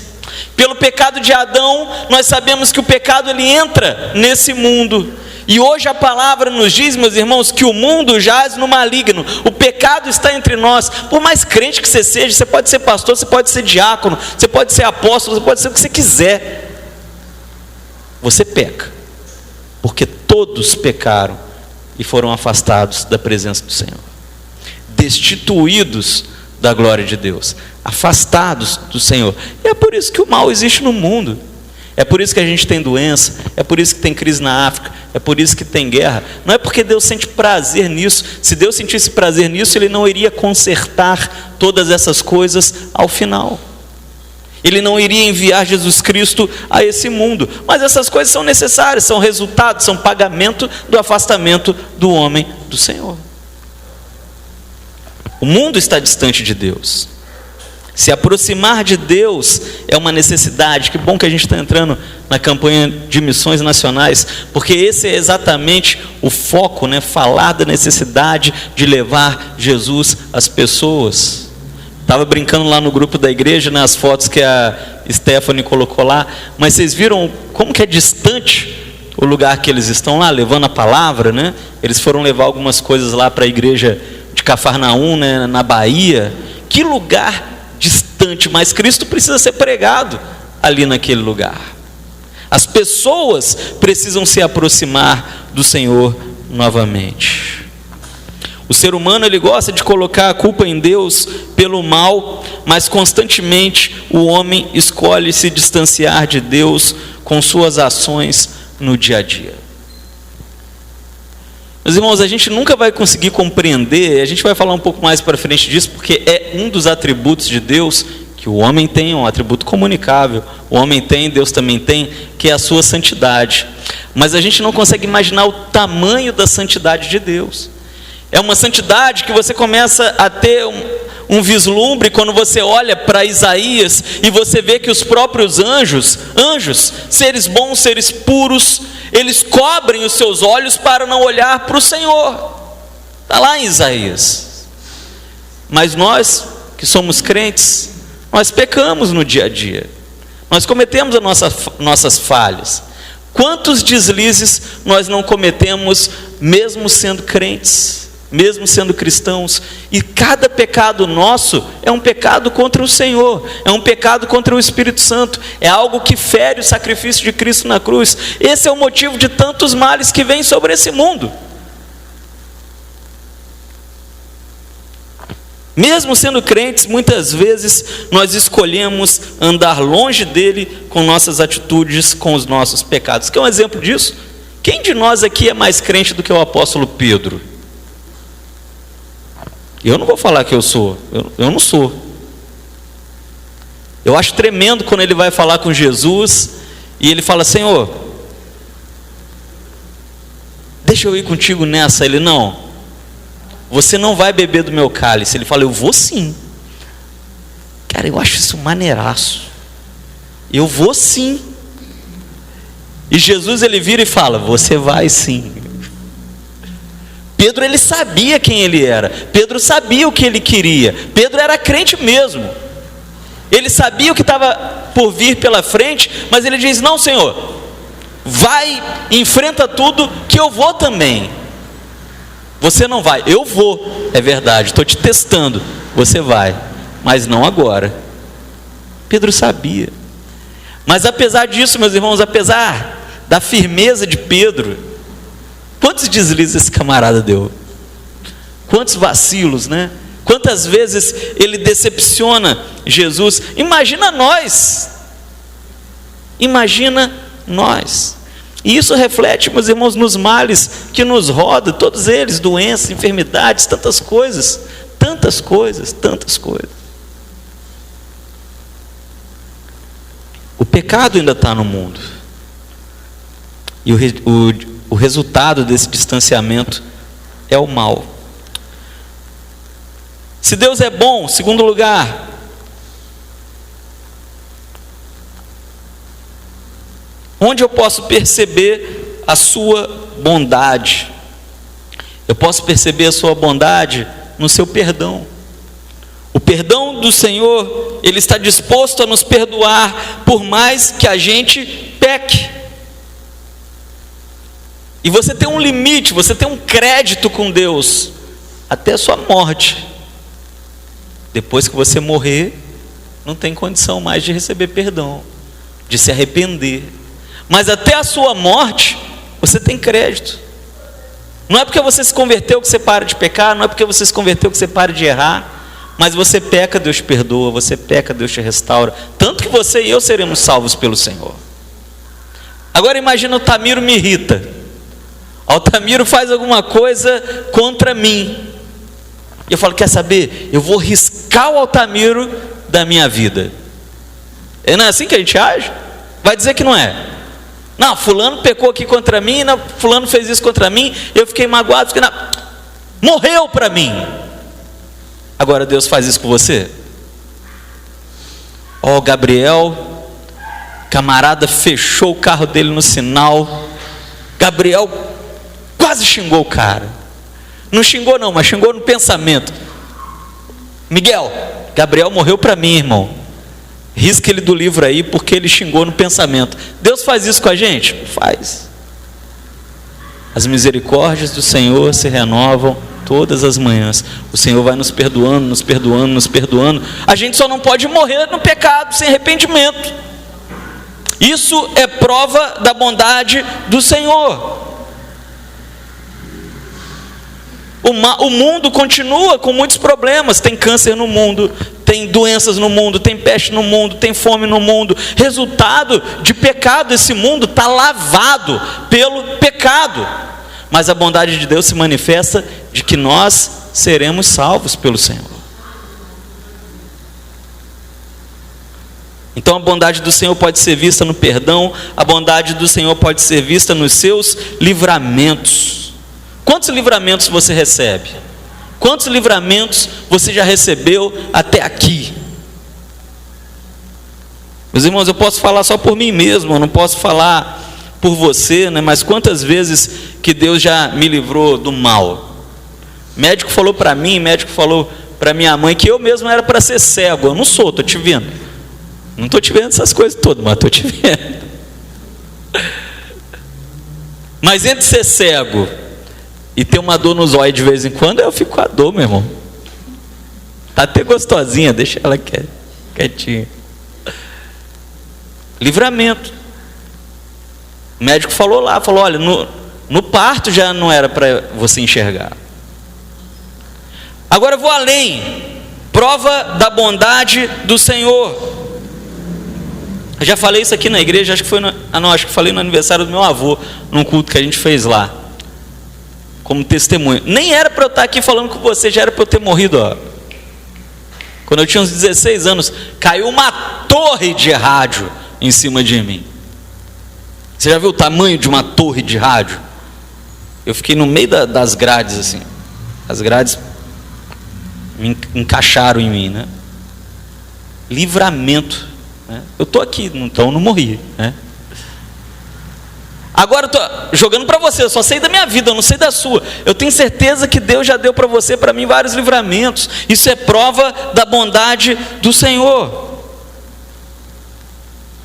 Pelo pecado de Adão, nós sabemos que o pecado ele entra nesse mundo. E hoje a palavra nos diz, meus irmãos, que o mundo jaz no maligno. O pecado está entre nós. Por mais crente que você seja, você pode ser pastor, você pode ser diácono, você pode ser apóstolo, você pode ser o que você quiser. Você peca, porque todos pecaram e foram afastados da presença do Senhor, destituídos da glória de Deus, afastados do Senhor. E é por isso que o mal existe no mundo, é por isso que a gente tem doença, é por isso que tem crise na África, é por isso que tem guerra. Não é porque Deus sente prazer nisso. Se Deus sentisse prazer nisso, Ele não iria consertar todas essas coisas ao final. Ele não iria enviar Jesus Cristo a esse mundo. Mas essas coisas são necessárias, são resultado, são pagamento do afastamento do homem do Senhor. O mundo está distante de Deus. Se aproximar de Deus é uma necessidade. Que bom que a gente está entrando na campanha de missões nacionais, porque esse é exatamente o foco, né? Falar da necessidade de levar Jesus às pessoas. Estava brincando lá no grupo da igreja, né, as fotos que a Stephanie colocou lá, mas vocês viram como que é distante o lugar que eles estão lá, levando a palavra, né? Eles foram levar algumas coisas lá para a igreja de Cafarnaum, né, na Bahia. Que lugar distante, mas Cristo precisa ser pregado ali naquele lugar. As pessoas precisam se aproximar do Senhor novamente. O ser humano, ele gosta de colocar a culpa em Deus pelo mal, mas constantemente o homem escolhe se distanciar de Deus com suas ações no dia a dia. Meus irmãos, a gente nunca vai conseguir compreender, a gente vai falar um pouco mais para frente disso, porque é um dos atributos de Deus que o homem tem, um atributo comunicável, o homem tem, Deus também tem, que é a sua santidade. Mas a gente não consegue imaginar o tamanho da santidade de Deus. É uma santidade que você começa a ter um vislumbre quando você olha para Isaías e você vê que os próprios anjos, seres bons, seres puros, eles cobrem os seus olhos para não olhar para o Senhor. Está lá em Isaías. Mas nós que somos crentes, nós pecamos no dia a dia, nós cometemos as nossas falhas. Quantos deslizes nós não cometemos mesmo sendo crentes, mesmo sendo cristãos? E cada pecado nosso é um pecado contra o Senhor, é um pecado contra o Espírito Santo, é algo que fere o sacrifício de Cristo na cruz. Esse é o motivo de tantos males que vêm sobre esse mundo. Mesmo sendo crentes, muitas vezes nós escolhemos andar longe dele com nossas atitudes, com os nossos pecados. Quer um exemplo disso? Quem de nós aqui é mais crente do que o apóstolo Pedro? Eu não vou falar que eu sou, eu não sou. Eu acho tremendo quando ele vai falar com Jesus e ele fala: Senhor, deixa eu ir contigo nessa. Ele: não, você não vai beber do meu cálice. Ele fala: eu vou sim. Cara, eu acho isso maneiraço. Eu vou sim. E Jesus, ele vira e fala: você vai sim. Pedro, ele sabia quem ele era. Pedro sabia o que ele queria. Pedro era crente mesmo. Ele sabia o que estava por vir pela frente, mas ele diz: não, Senhor, vai, enfrenta tudo, que eu vou também. Você não vai, eu vou, é verdade, estou te testando. Você vai, mas não agora. Pedro sabia. Mas apesar disso, meus irmãos, apesar da firmeza de Pedro, quantos deslizes esse camarada deu? Quantos vacilos, né? Quantas vezes ele decepciona Jesus? Imagina nós. Imagina nós. E isso reflete, meus irmãos, nos males que nos rodam, todos eles, doenças, enfermidades, tantas coisas, tantas coisas, tantas coisas. O pecado ainda está no mundo. E o resultado desse distanciamento é o mal. Se Deus é bom, segundo lugar, onde eu posso perceber a sua bondade? Eu posso perceber a sua bondade no seu perdão. O perdão do Senhor, Ele está disposto a nos perdoar, por mais que a gente peque. E você tem um limite, você tem um crédito com Deus, até a sua morte. Depois que você morrer, não tem condição mais de receber perdão, de se arrepender. Mas até a sua morte, você tem crédito. Não é porque você se converteu que você para de pecar, não é porque você se converteu que você para de errar. Mas você peca, Deus te perdoa, você peca, Deus te restaura. Tanto que você e eu seremos salvos pelo Senhor. Agora imagina, o Tamiro me irrita. O Tamiro faz alguma coisa contra mim. E eu falo: quer saber? Eu vou riscar o Altamiro da minha vida. Não é assim que a gente age? Vai dizer que não é. Não, fulano pecou aqui contra mim, não, fulano fez isso contra mim, eu fiquei magoado, morreu para mim. Agora Deus faz isso com você? Gabriel, camarada fechou o carro dele no sinal. Gabriel quase xingou o cara. Não xingou não, mas xingou no pensamento. Miguel, Gabriel morreu para mim, irmão. Risca ele do livro aí, porque ele xingou no pensamento. Deus faz isso com a gente? Faz. As misericórdias do Senhor se renovam todas as manhãs. O Senhor vai nos perdoando, nos perdoando, nos perdoando. A gente só não pode morrer no pecado sem arrependimento. Isso é prova da bondade do Senhor. O mundo continua com muitos problemas. Tem câncer no mundo, tem doenças no mundo, tem peste no mundo, tem fome no mundo. Resultado de pecado. Esse mundo está lavado pelo pecado. Mas a bondade de Deus se manifesta de que nós seremos salvos pelo Senhor. Então a bondade do Senhor pode ser vista no perdão. A bondade do Senhor pode ser vista nos seus livramentos. Quantos livramentos você recebe? Quantos livramentos você já recebeu até aqui? Meus irmãos, eu posso falar só por mim mesmo, eu não posso falar por você, né? Mas quantas vezes que Deus já me livrou do mal? Médico falou para mim, médico falou para minha mãe que eu mesmo era para ser cego. Eu não sou, estou te vendo. Não estou te vendo essas coisas todas, mas estou te vendo. Mas entre ser cego e ter uma dor no zóio de vez em quando, eu fico com a dor, meu irmão. Tá até gostosinha, deixa ela quietinha. Livramento. O médico falou lá, falou, olha, no parto já não era para você enxergar. Agora eu vou além. Prova da bondade do Senhor. Eu já falei isso aqui na igreja, acho que falei no aniversário do meu avô, num culto que a gente fez lá, como testemunho. Nem era para eu estar aqui falando com você, já era para eu ter morrido, ó. Quando eu tinha uns 16 anos, caiu uma torre de rádio em cima de mim. Você já viu o tamanho de uma torre de rádio? Eu fiquei no meio das grades, assim. As grades me encaixaram em mim, né? Livramento, né? Eu estou aqui, então eu não morri, né? Agora eu estou jogando para você, eu só sei da minha vida, eu não sei da sua. Eu tenho certeza que Deus já deu para você, para mim, vários livramentos. Isso é prova da bondade do Senhor.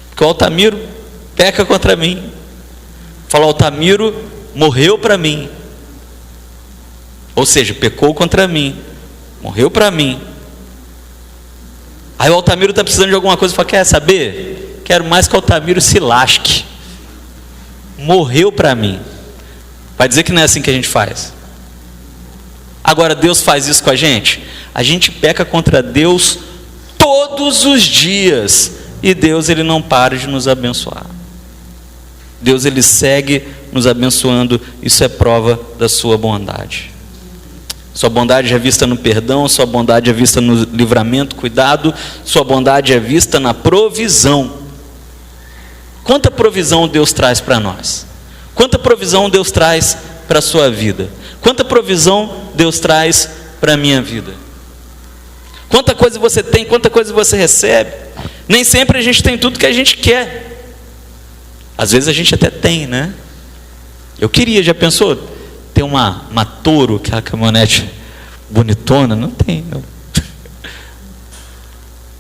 Porque o Altamiro peca contra mim. Fala, Altamiro morreu para mim. Ou seja, pecou contra mim, morreu para mim. Aí o Altamiro está precisando de alguma coisa, fala, quer saber? Quero mais que o Altamiro se lasque. Morreu para mim. Vai dizer que não é assim que a gente faz. Agora Deus faz isso com a gente? A gente peca contra Deus todos os dias. E Deus, Ele não para de nos abençoar. Deus, Ele segue nos abençoando. Isso é prova da sua bondade. Sua bondade é vista no perdão, sua bondade é vista no livramento, cuidado. Sua bondade é vista na provisão. Quanta provisão Deus traz para nós? Quanta provisão Deus traz para a sua vida? Quanta provisão Deus traz para a minha vida? Quanta coisa você tem, quanta coisa você recebe? Nem sempre a gente tem tudo que a gente quer. Às vezes a gente até tem, né? Eu queria, já pensou? Ter uma Toro, aquela caminhonete bonitona? Não tem, não.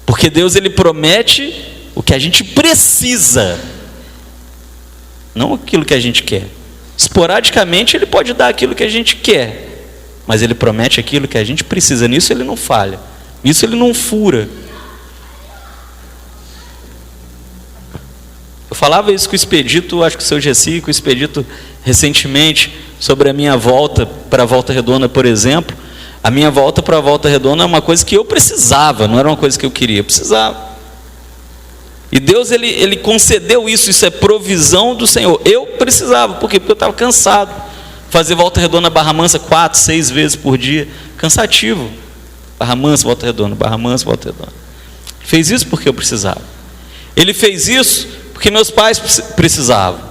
Porque Deus, Ele promete o que a gente precisa, não aquilo que a gente quer. Esporadicamente Ele pode dar aquilo que a gente quer, mas Ele promete aquilo que a gente precisa. Nisso Ele não falha, nisso Ele não fura. Eu falava isso com o Expedito, acho que o seu Gessi, com o Expedito recentemente, sobre a minha volta para a Volta Redonda, por exemplo. A minha volta para a Volta Redonda é uma coisa que eu precisava, não era uma coisa que eu queria, eu precisava. E Deus, ele concedeu isso, isso é provisão do Senhor. Eu precisava, por quê? Porque eu estava cansado. Fazer Volta Redonda, Barra Mansa 4, 6 vezes por dia, cansativo. Barra Mansa, Volta Redonda, Barra Mansa, Volta Redonda. Fez isso porque eu precisava. Ele fez isso porque meus pais precisavam.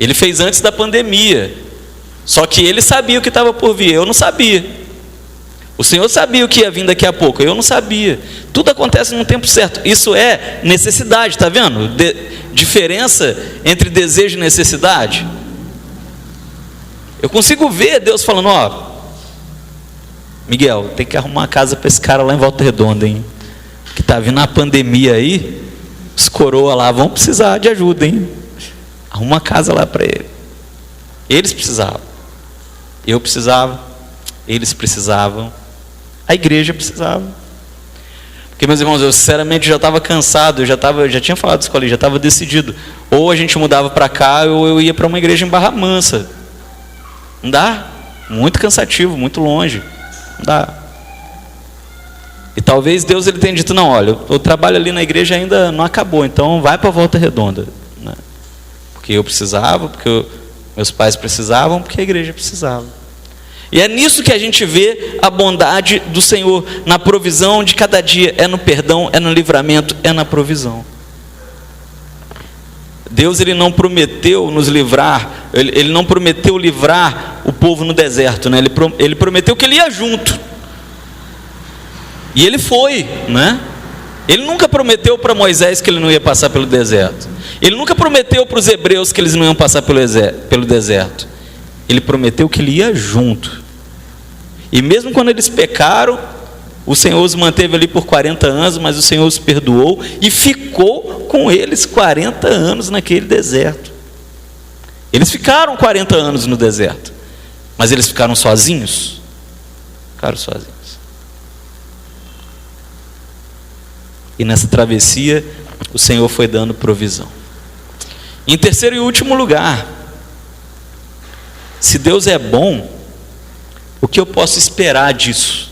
Ele fez antes da pandemia. Só que ele sabia o que estava por vir, eu não sabia. O Senhor sabia o que ia vir daqui a pouco, eu não sabia. Tudo acontece no tempo certo. Isso é necessidade, está vendo? Diferença entre desejo e necessidade. Eu consigo ver Deus falando, ó, Miguel, tem que arrumar uma casa para esse cara lá em Volta Redonda, hein? Que está vindo a pandemia aí, os coroa lá vão precisar de ajuda, hein? Arruma uma casa lá para ele. Eles precisavam. Eu precisava. Eles precisavam. A igreja precisava. Porque, meus irmãos, eu sinceramente já estava cansado, eu já tinha falado isso com a Lívia, já estava decidido. Ou a gente mudava para cá, ou eu ia para uma igreja em Barra Mansa. Não dá? muito cansativo, muito longe, não dá. E talvez Deus ele tenha dito, não, olha, o trabalho ali na igreja ainda não acabou, então vai para Volta Redonda, né? Porque eu precisava, porque meus pais precisavam, porque a igreja precisava. E é nisso que a gente vê a bondade do Senhor, na provisão de cada dia, é no perdão, é no livramento, é na provisão. Deus ele não prometeu nos livrar, ele não prometeu livrar o povo no deserto, né? Ele prometeu que ele ia junto. E ele foi, né? Ele nunca prometeu para Moisés que ele não ia passar pelo deserto. Ele nunca prometeu para os hebreus que eles não iam passar pelo deserto. Ele prometeu que ele ia junto. E mesmo quando eles pecaram, o Senhor os manteve ali por 40 anos, mas o Senhor os perdoou e ficou com eles 40 anos naquele deserto. Eles ficaram 40 anos no deserto, mas eles ficaram sozinhos? Ficaram sozinhos. E nessa travessia, o Senhor foi dando provisão. Em terceiro e último lugar, se Deus é bom, o que eu posso esperar disso?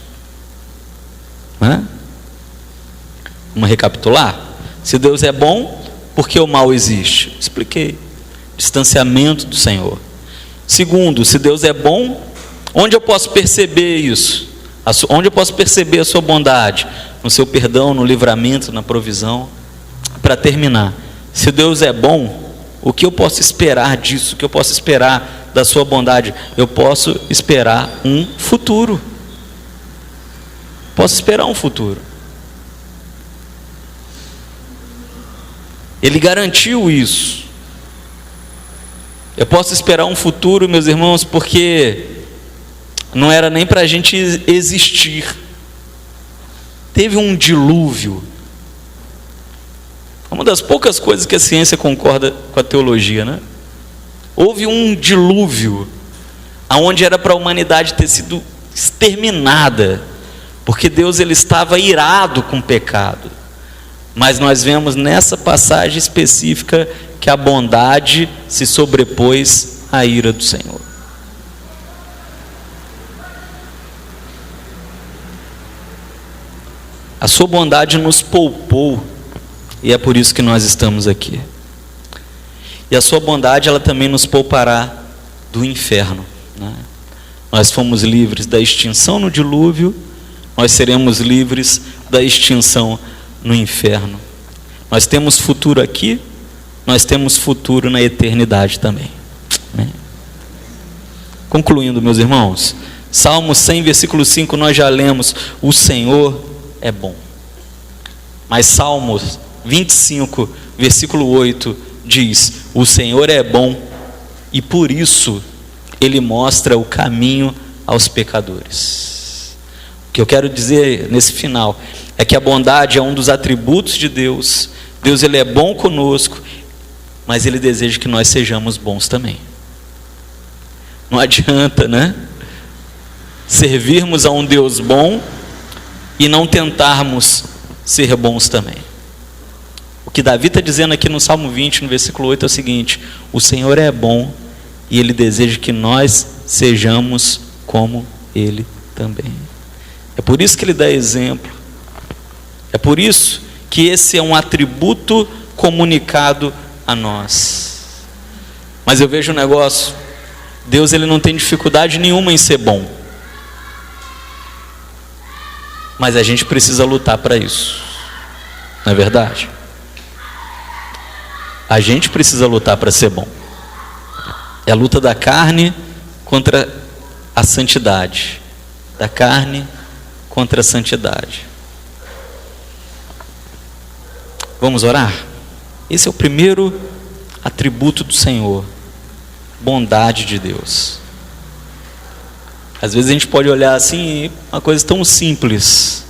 Vamos recapitular? Se Deus é bom, por que o mal existe? Expliquei. Distanciamento do Senhor. Segundo, se Deus é bom, onde eu posso perceber isso? Onde eu posso perceber a sua bondade? No seu perdão, no livramento, na provisão. Para terminar, se Deus é bom, o que eu posso esperar disso? O que eu posso esperar da sua bondade? Eu posso esperar um futuro. Posso esperar um futuro. Ele garantiu isso. Eu posso esperar um futuro, meus irmãos, porque não era nem para a gente existir. Teve um dilúvio. Uma das poucas coisas que a ciência concorda com a teologia, né? Houve um dilúvio, aonde era para a humanidade ter sido exterminada, porque Deus ele estava irado com o pecado. Mas nós vemos nessa passagem específica que a bondade se sobrepôs à ira do Senhor. A sua bondade nos poupou, e é por isso que nós estamos aqui. E a sua bondade, ela também nos poupará do inferno, né? Nós fomos livres da extinção no dilúvio, nós seremos livres da extinção no inferno. Nós temos futuro aqui, nós temos futuro na eternidade também. Amém? Concluindo, meus irmãos, Salmo 100, versículo 5, nós já lemos, o Senhor é bom. Mas Salmos 25, versículo 8 diz, o Senhor é bom e por isso Ele mostra o caminho aos pecadores. O que eu quero dizer nesse final é que a bondade é um dos atributos de Deus. Deus ele é bom conosco, mas Ele deseja que nós sejamos bons também. Não adianta, né? Servirmos a um Deus bom e não tentarmos ser bons também. O que Davi está dizendo aqui no Salmo 20, no versículo 8 é o seguinte, o Senhor é bom e Ele deseja que nós sejamos como Ele também. É por isso que Ele dá exemplo. É por isso que esse é um atributo comunicado a nós. Mas eu vejo um negócio, Deus ele não tem dificuldade nenhuma em ser bom. Mas a gente precisa lutar para isso. Não é verdade? A gente precisa lutar para ser bom. É a luta da carne contra a santidade. Da carne contra a santidade. Vamos orar? Esse é o primeiro atributo do Senhor. Bondade de Deus. Às vezes a gente pode olhar assim, uma coisa tão simples.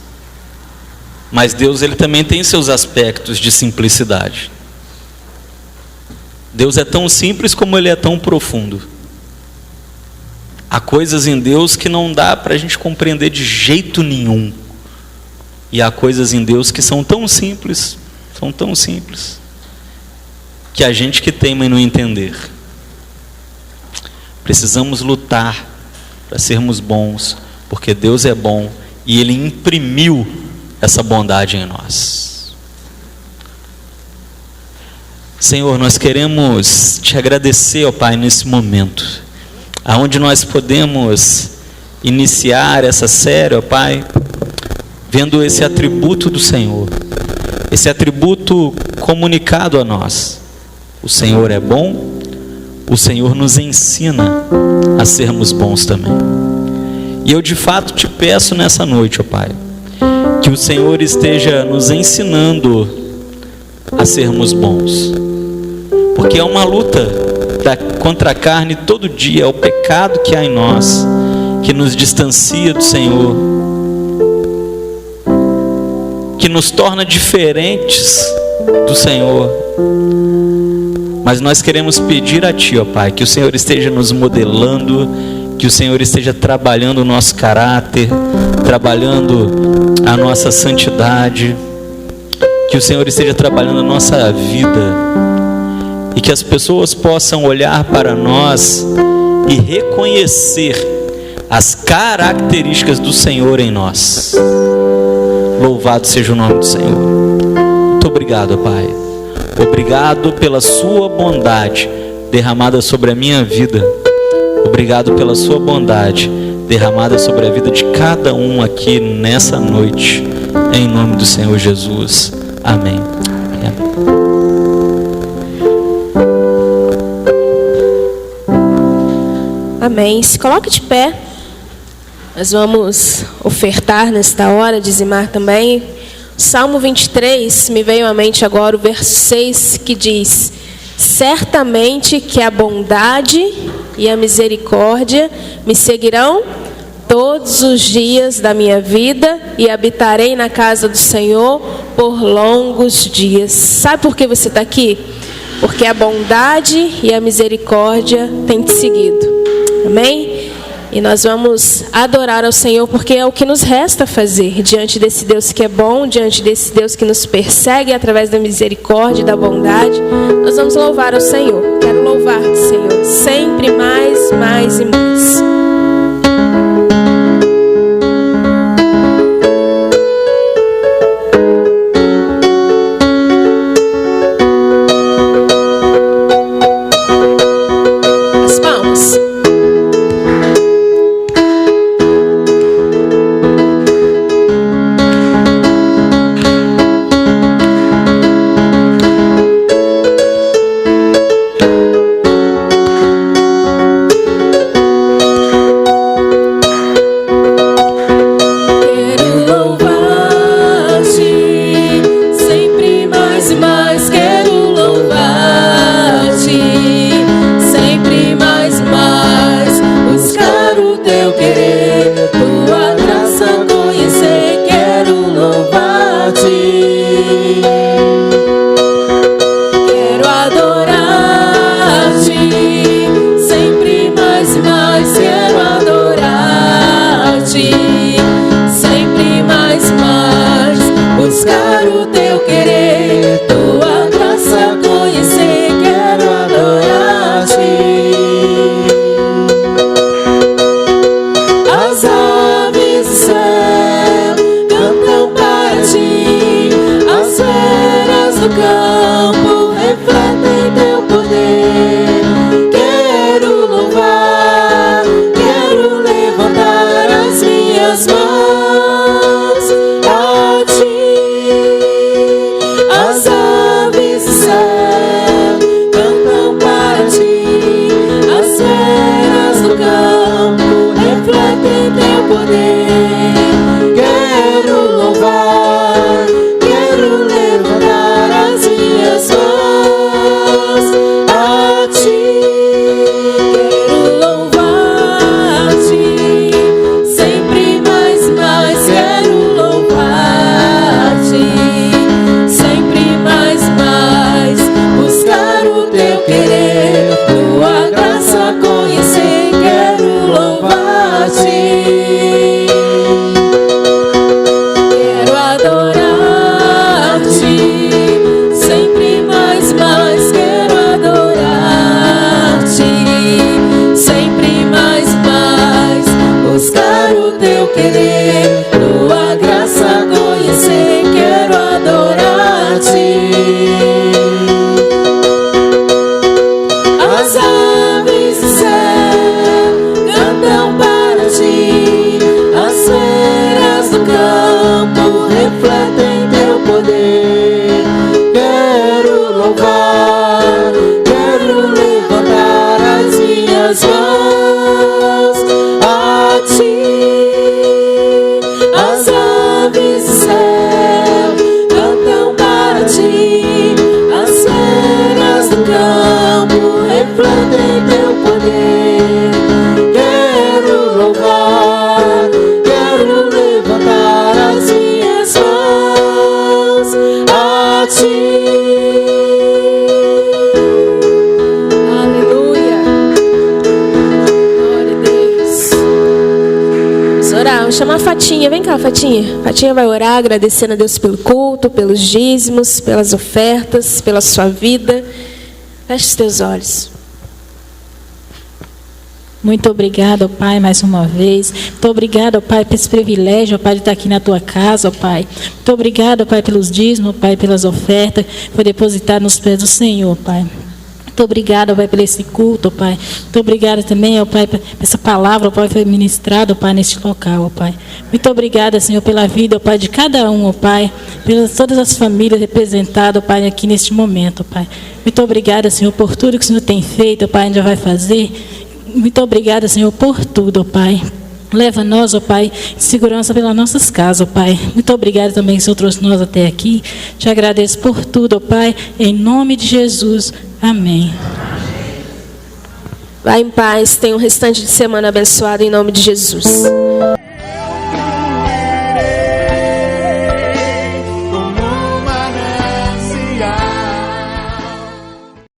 Mas Deus ele também tem seus aspectos de simplicidade. Deus é tão simples como Ele é tão profundo. Há coisas em Deus que não dá para a gente compreender de jeito nenhum. E há coisas em Deus que são tão simples, que a gente que teima em não entender. Precisamos lutar para sermos bons, porque Deus é bom e Ele imprimiu essa bondade em nós. Senhor, nós queremos Te agradecer, ó Pai, nesse momento, aonde nós podemos iniciar essa série, ó Pai, vendo esse atributo do Senhor, esse atributo comunicado a nós. O Senhor é bom, o Senhor nos ensina a sermos bons também. E eu de fato Te peço nessa noite, ó Pai, que o Senhor esteja nos ensinando a sermos bons, porque é uma luta contra a carne todo dia, é o pecado que há em nós, que nos distancia do Senhor, que nos torna diferentes do Senhor. Mas nós queremos pedir a Ti, ó Pai, que o Senhor esteja nos modelando, que o Senhor esteja trabalhando o nosso caráter, trabalhando a nossa santidade, que o Senhor esteja trabalhando a nossa vida, e que as pessoas possam olhar para nós e reconhecer as características do Senhor em nós. Louvado seja o nome do Senhor. Muito obrigado, Pai. Obrigado pela Sua bondade derramada sobre a minha vida. Obrigado pela Sua bondade derramada sobre a vida de cada um aqui nessa noite. Em nome do Senhor Jesus. Amém. Amém. Se coloque de pé. Nós vamos ofertar nesta hora, dizimar também. Salmo 23, me veio à mente agora o verso 6, que diz: certamente que a bondade e a misericórdia me seguirão todos os dias da minha vida, e habitarei na casa do Senhor por longos dias. Sabe por que você está aqui? Porque a bondade e a misericórdia têm te seguido. Amém? E nós vamos adorar ao Senhor, porque é o que nos resta fazer diante desse Deus que é bom, diante desse Deus que nos persegue através da misericórdia e da bondade. Nós vamos louvar ao Senhor. Quero louvar-te, Senhor, sempre mais, mais e mais. refletem teu poder. Quero louvar, quero levantar as minhas mãos a ti. Vamos chamar a Fatinha, vem cá, Fatinha. Fatinha vai orar, agradecendo a Deus pelo culto, pelos dízimos, pelas ofertas, pela sua vida. Feche os teus olhos. Muito obrigado, Pai, mais uma vez. Muito obrigado, Pai, por esse privilégio, Pai, de estar aqui na tua casa, Pai. Muito obrigado, Pai, pelos dízimos, Pai, pelas ofertas, por depositar nos pés do Senhor, Pai. Muito obrigada, Pai, por esse culto, Pai. Muito obrigada também, ó Pai, por essa palavra, Pai, foi ministrada, Pai, neste local, ó Pai. Muito obrigada, Senhor, pela vida, ó Pai, de cada um, ó Pai, pelas todas as famílias representadas, ó Pai, aqui neste momento, ó Pai. Muito obrigada, Senhor, por tudo que o Senhor tem feito, ó Pai, ainda vai fazer. Muito obrigada, Senhor, por tudo, ó Pai. Leva nós, ó Pai, em segurança pelas nossas casas, ó Pai. Muito obrigada também, que o Senhor trouxe nós até aqui. Te agradeço por tudo, ó Pai, em nome de Jesus. Amém. Vai em paz, tenha um restante de semana abençoado em nome de Jesus.